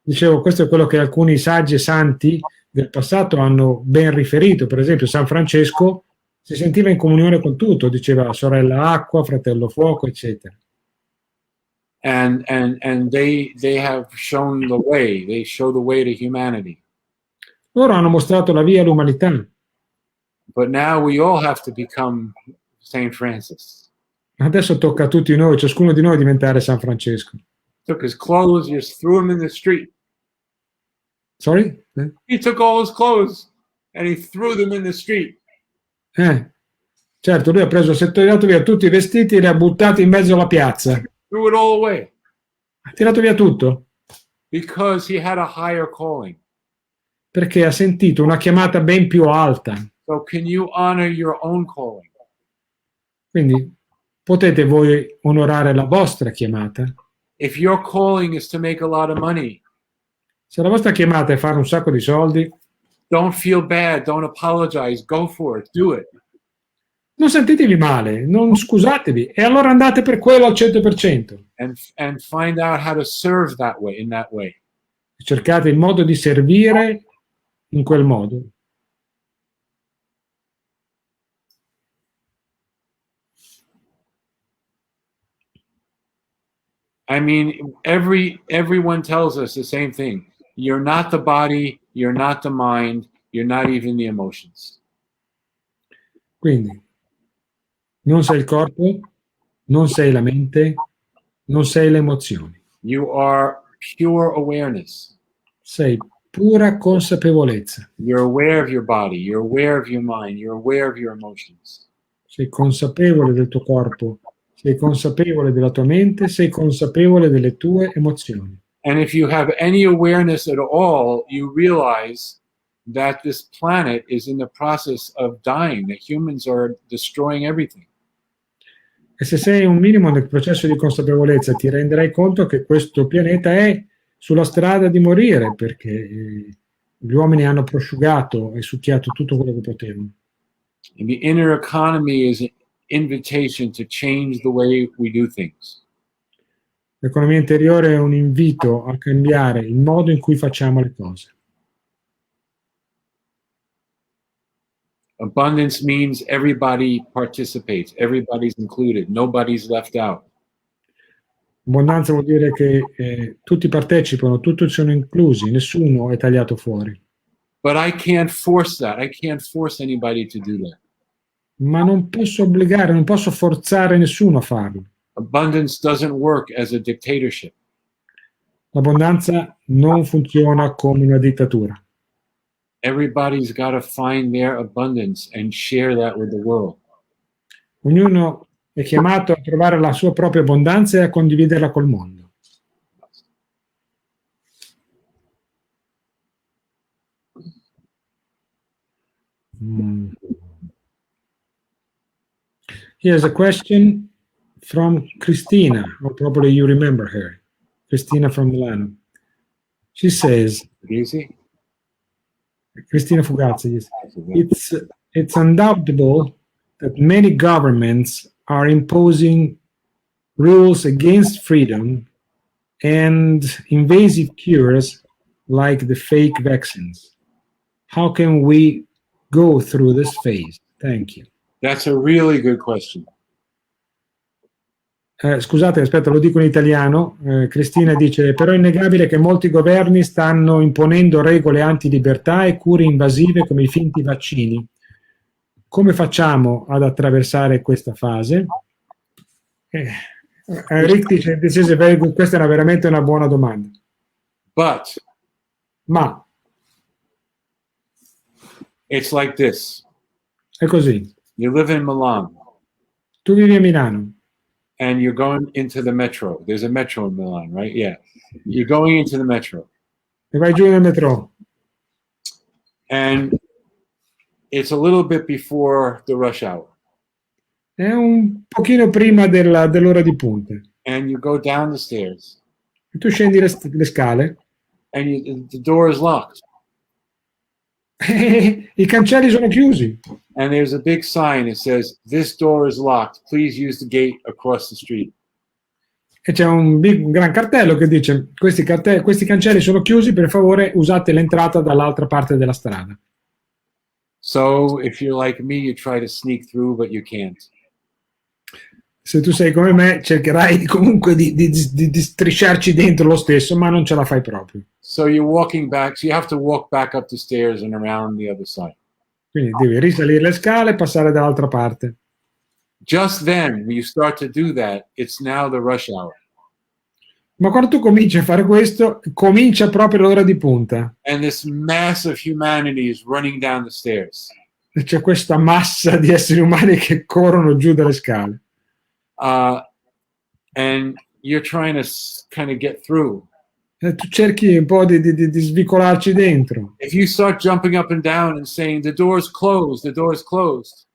Dicevo, questo è quello che alcuni saggi e santi del passato hanno ben riferito. Per esempio, San Francesco si sentiva in comunione con tutto, diceva sorella acqua, fratello fuoco, eccetera. And they have shown the way. They show the way to humanity. Loro hanno mostrato la via all'umanità. But now we all have to become St. Francis. Adesso tocca a tutti noi, ciascuno di noi, diventare San Francesco. Took his clothes, just threw them in the street. Sorry? He took all his clothes and he threw them in the street. Certo, lui ha preso, si è tirato via tutti i vestiti e li ha buttati in mezzo alla piazza. Threw it all away. Ha tirato via tutto. Because he had a higher calling. Perché ha sentito una chiamata ben più alta. So can you honor your own calling? Quindi potete voi onorare la vostra chiamata? If your calling is to make a lot of money, se la vostra chiamata è fare un sacco di soldi, don't feel bad, don't apologize, go for it, do it. Non sentitevi male, non scusatevi, e allora andate per quello al 100%. And find out how to serve that way, in that way. Cercate il modo di servire in quel modo. I mean, everyone tells us the same thing. You're not the body, you're not the mind, you're not even the emotions. Quindi, non sei il corpo, non sei la mente, non sei le emozioni. You are pure awareness. Sei pura consapevolezza. You're aware of your body, you're aware of your mind, you're aware of your emotions. Sei consapevole del tuo corpo, sei consapevole della tua mente, sei consapevole delle tue emozioni. And if you have any awareness at all, you realize that this planet is in the process of dying, that humans are destroying everything. E se sei un minimo nel processo di consapevolezza ti renderai conto che questo pianeta è sulla strada di morire perché gli uomini hanno prosciugato e succhiato tutto quello che potevano. And the inner economy is an invitation to change the way we do things. L'economia interiore è un invito a cambiare il modo in cui facciamo le cose. Abundance means everybody participates, everybody's included, nobody's left out. Abbondanza vuol dire che tutti partecipano, tutti sono inclusi, nessuno è tagliato fuori. But I can't force that. I can't force anybody to do that. Ma non posso obbligare, non posso forzare nessuno a farlo. Abundance doesn't work as a dictatorship. L'abbondanza non funziona come una dittatura. Everybody's got to find their abundance and share that with the world. Ognuno è chiamato a trovare la sua propria abbondanza e a condividerla col mondo. Here's a question from Christina, or probably you remember her. Christina from Milano. She says, Easy? Cristina Fugazzi, yes. It's undoubtable that many governments are imposing rules against freedom and invasive cures like the fake vaccines. How can we go through this phase? Thank you. That's a really good question. Scusate, aspetta, lo dico in italiano. Cristina dice, però è innegabile che molti governi stanno imponendo regole antilibertà e cure invasive come i finti vaccini. Come facciamo ad attraversare questa fase? Rick dice, questa era veramente una buona domanda. Ma it's like this. È così. You live in Milan. Tu vivi a Milano. And you're going into the metro. There's a metro in Milan, right? Yeah. You're going into the metro. E vai giù nel metro. And it's a little bit before the rush hour. È un pochino prima dell'ora di punta. And you go down the stairs. E tu scendi le scale. And the door is locked. I cancelli sono chiusi. And there's a big sign that says, this door is locked. Please use the gate across the street. E c'è un gran cartello che dice, questi cancelli sono chiusi, per favore usate l'entrata dall'altra parte della strada. So if you're like me, you try to sneak through, but you can't. Se tu sei come me, cercherai comunque di strisciarci dentro lo stesso, ma non ce la fai proprio. So you're walking back, so you have to walk back up the stairs and around the other side. Quindi devi risalire le scale e passare dall'altra parte. Just then, when you start to do that, it's now the rush hour. Ma quando tu cominci a fare questo, comincia proprio l'ora di punta. And this mass of humanity is running down the stairs. E c'è questa massa di esseri umani che corrono giù dalle scale. And you're trying to kind of get through. E tu cerchi un po' di svicolarci dentro. If you start jumping up and down and saying, the door's closed, the door's closed.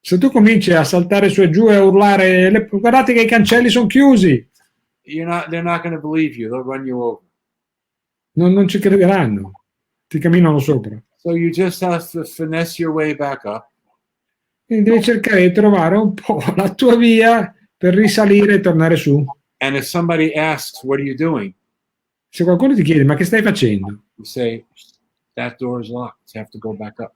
Se tu cominci a saltare su e giù e a urlare, guardate che i cancelli sono chiusi. They're not going to believe you. They'll run you over. Non ci crederanno. Ti camminano sopra. So you just have to finesse your way back up. Quindi devi cercare di trovare un po' la tua via per risalire e tornare su. And if somebody asks, what are you doing? Se qualcuno ti chiede, ma che stai facendo? You say, that door is locked. You have to go back up.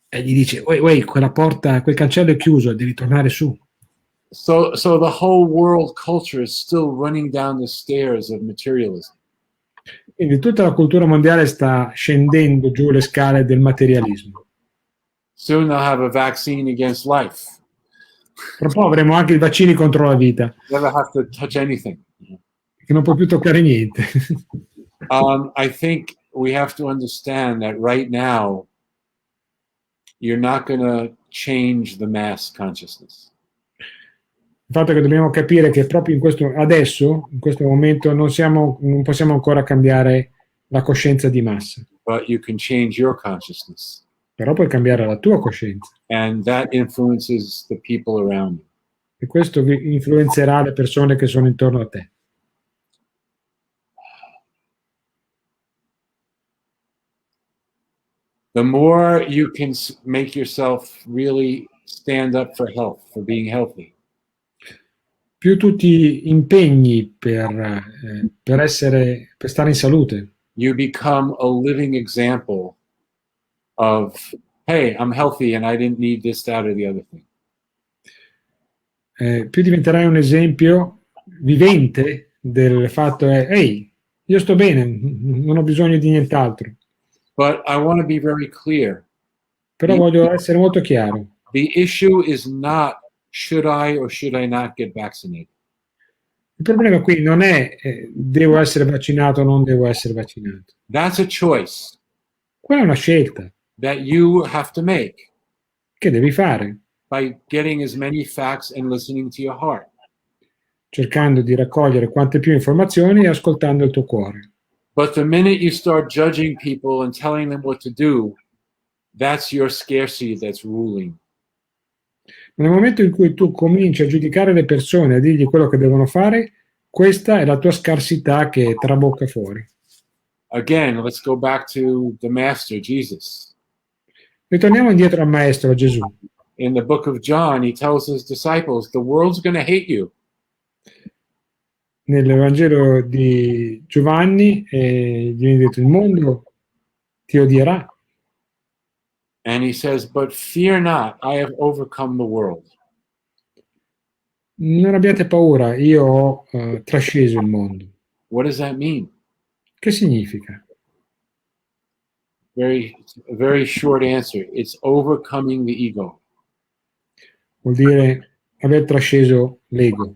E gli dice, uè, quella porta, quel cancello è chiuso, devi tornare su. So the whole world culture is still running down the stairs of materialism. Quindi tutta la cultura mondiale sta scendendo giù le scale del materialismo. Soon they'll have a vaccine against life. Tra poco avremo anche i vaccini contro la vita. Never have to touch anything. Che non puoi più toccare niente. I think we have to understand that right now, you're not going to change the mass consciousness. Il fatto è che dobbiamo capire che proprio in questo momento, non possiamo ancora cambiare la coscienza di massa. But you can change your consciousness. Però puoi cambiare la tua coscienza. And that influences the people around you. e questo influenzerà le persone che sono intorno a te. The more you can make yourself really stand up for health, for being healthy, Più tu ti impegni per stare in salute, you become a living example of, hey, I'm healthy and I didn't need this, that, or the other thing. più diventerai un esempio vivente del fatto è, ehi, io sto bene, non ho bisogno di nient'altro. But I want to be very clear. Però voglio essere molto chiaro. The issue is not should I or should I not get vaccinated. Il problema qui non è devo essere vaccinato o non devo essere vaccinato. That's a choice Quella è una scelta that you have to make che devi fare, by getting as many facts and listening to your heart. cercando di raccogliere quante più informazioni e ascoltando il tuo cuore. But the minute you start judging people and telling them what to do, that's your scarcity that's ruling. Nel momento in cui tu cominci a giudicare le persone, a dirgli quello che devono fare, questa è la tua scarsità che trabocca fuori. Again, let's go back to the master, Jesus. Ritorniamo indietro al maestro, a Gesù. In the book of John, he tells his disciples, the world's going to hate you. Nel Vangelo di Giovanni gli viene detto: il mondo ti odierà. And he says, but fear not, I have overcome the world. Non abbiate paura, io ho trasceso il mondo. What does that mean? Che significa? Very short answer. It's overcoming the ego. Vuol dire aver trasceso l'ego.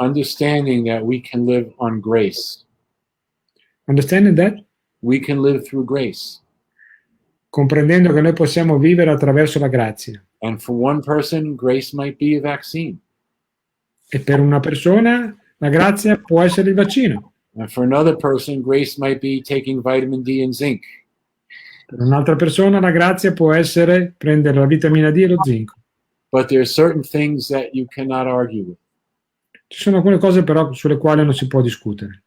Understanding that we can live on grace. Understanding that? We can live through grace. Comprendendo che noi possiamo vivere attraverso la grazia. And for one person, grace might be a vaccine. E per una persona la grazia può essere il vaccino. And for another person, grace might be taking vitamin D and zinc. Per un'altra persona la grazia può essere prendere la vitamina D e lo zinco. But there are certain things that you cannot argue with. Ci sono alcune cose però sulle quali non si può discutere.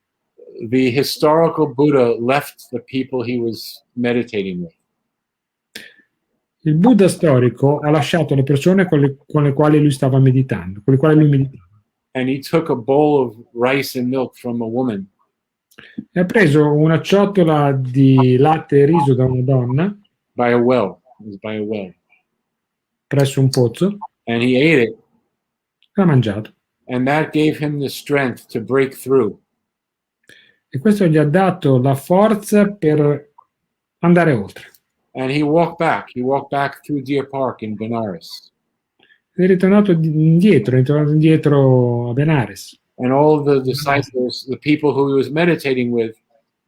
The historical Buddha left the people he was meditating with. Il Buddha storico ha lasciato le persone con le quali lui stava meditando, con le quali lui meditava. And he took a bowl of rice and milk from a woman. E ha preso una ciotola di latte e riso da una donna By a well. It was by a well. presso un pozzo, And he ate it. l'ha mangiato. And that gave him the strength to break through. E questo gli ha dato la forza per andare oltre. And he walked back through Deer Park in Benares. È ritornato indietro a Benares. And all of the disciples, the people who he was meditating with,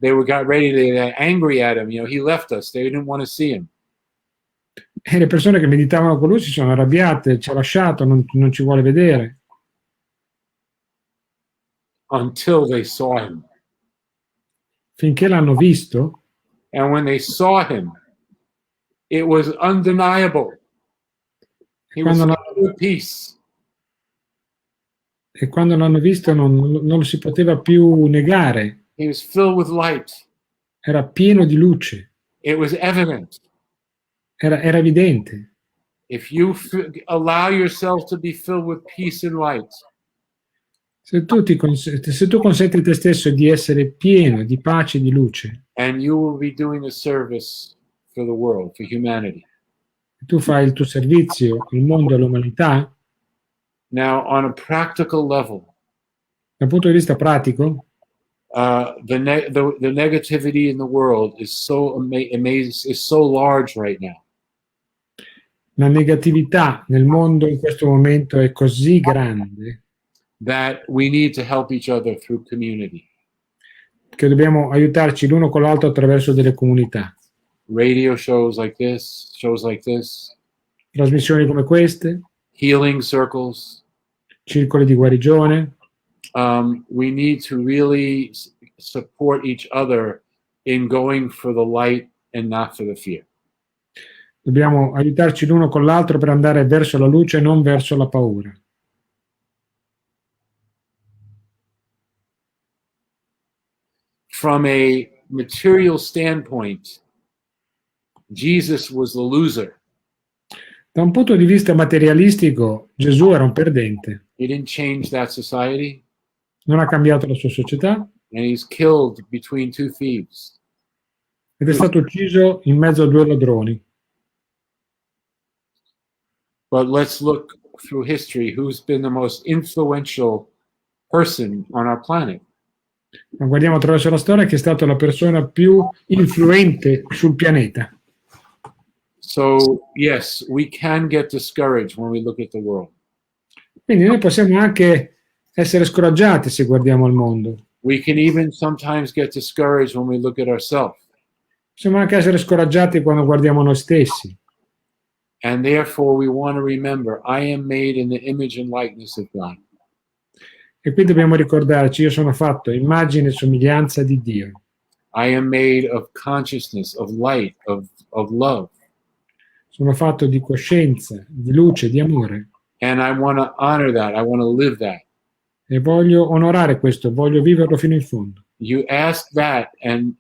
they got ready, they got angry at him. You know, he left us. They didn't want to see him. E le persone che meditavano con lui si sono arrabbiate, ci ha lasciato, non ci vuole vedere. Until they saw him. Finché l'hanno visto, And when they saw him, it was undeniable. He was full of peace. E quando l'hanno visto non lo si poteva più negare. He was filled with light. Era pieno di luce. It was evident. Era evidente. If you allow yourself to be filled with peace and light, Se tu consenti a te stesso di essere pieno di pace e di luce, and you will be doing a service for the world, for humanity. tu fai il tuo servizio al mondo e all'umanità, Now, on a practical level, dal punto di vista pratico, the negativity in the world is so amazing, is so large right now. la negatività nel mondo in questo momento è così grande That we need to help each other through community. che dobbiamo aiutarci l'uno con l'altro attraverso delle comunità. Radio shows like this, Trasmissioni come queste, healing circles. circoli di guarigione. We need to really support each other in going for the light and not for the fear. Dobbiamo aiutarci l'uno con l'altro per andare verso la luce e non verso la paura. from a material standpoint, Jesus was the loser. Da un punto di vista materialistico, Gesù era un perdente. He didn't change that society, Non ha cambiato la sua società and he's killed between two thieves. ed è stato ucciso in mezzo a due ladroni. But let's look through history who's been the most influential person on our planet. Ma guardiamo attraverso la storia chi è stata la persona più influente sul pianeta. So, yes, we can get discouraged when we look at the world. Quindi noi possiamo anche essere scoraggiati se guardiamo al mondo. We can even sometimes get discouraged when we look at ourselves. Possiamo anche essere scoraggiati quando guardiamo noi stessi. And therefore, we want to remember, I am made in the image and likeness of God. E qui dobbiamo ricordarci, io sono fatto a immagine e somiglianza di Dio. I am made of consciousness, of light, of love. Sono fatto di coscienza, di luce, di amore. And I want to honor that. I want to live that. E voglio onorare questo, voglio viverlo fino in fondo. You ask that, and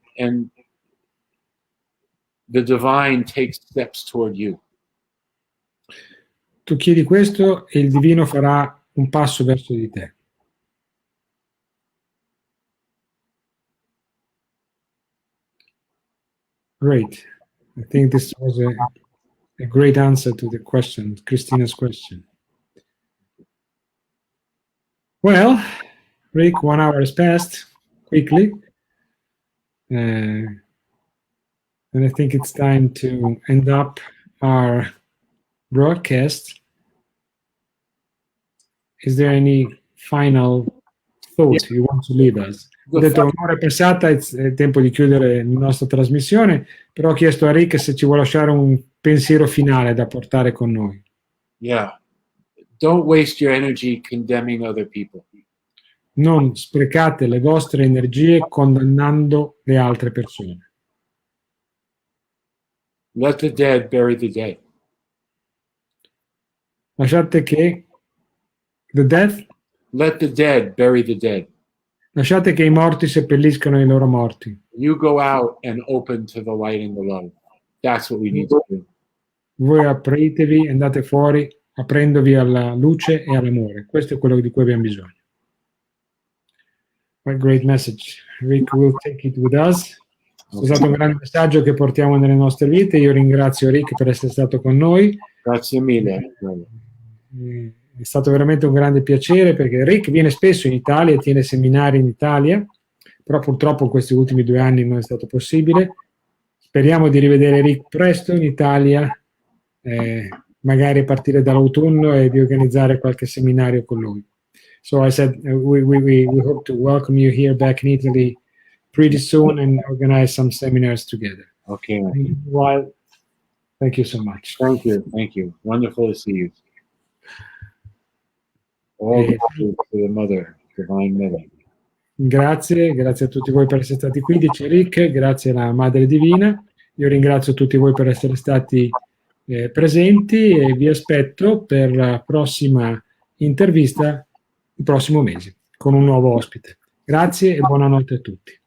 the divine takes steps toward you. Tu chiedi questo e il divino farà un passo verso di te. Great. I think this was a great answer to the question, Christina's question. Well, Rick, 1 hour has passed quickly. And I think it's time to end up our broadcast. Is there any final thought you want to leave us? Ho detto un'ora è passata, è tempo di chiudere la nostra trasmissione, però ho chiesto a Rick se ci vuole lasciare un pensiero finale da portare con noi. Yeah. Don't waste your energy condemning other people. Non sprecate le vostre energie condannando le altre persone. Let the dead bury the dead. Lasciate che Let the dead bury the dead. Lasciate che i morti seppelliscano i loro morti. You go out and open to the light and the love. That's what we need to do. Voi apritevi, andate fuori, aprendovi alla luce e all'amore. Questo è quello di cui abbiamo bisogno. What a great message. Rick will take it with us. È stato un grande messaggio che portiamo nelle nostre vite. Io ringrazio Rick per essere stato con noi. Grazie mille. È stato veramente un grande piacere perché Rick viene spesso in Italia, tiene seminari in Italia, però purtroppo in questi ultimi 2 anni non è stato possibile. Speriamo di rivedere Rick presto in Italia, magari a partire dall'autunno, e di organizzare qualche seminario con lui. So I said we hope to welcome you here back in Italy pretty soon and organize some seminars together. Okay. Well, thank you so much. Thank you. Thank you. Wonderful to see you. All the glory to the Mother, Divine Mother. Grazie a tutti voi per essere stati qui, dice Rick, grazie alla Madre Divina. Io ringrazio tutti voi per essere stati presenti e vi aspetto per la prossima intervista il prossimo mese con un nuovo ospite. Grazie e buonanotte a tutti.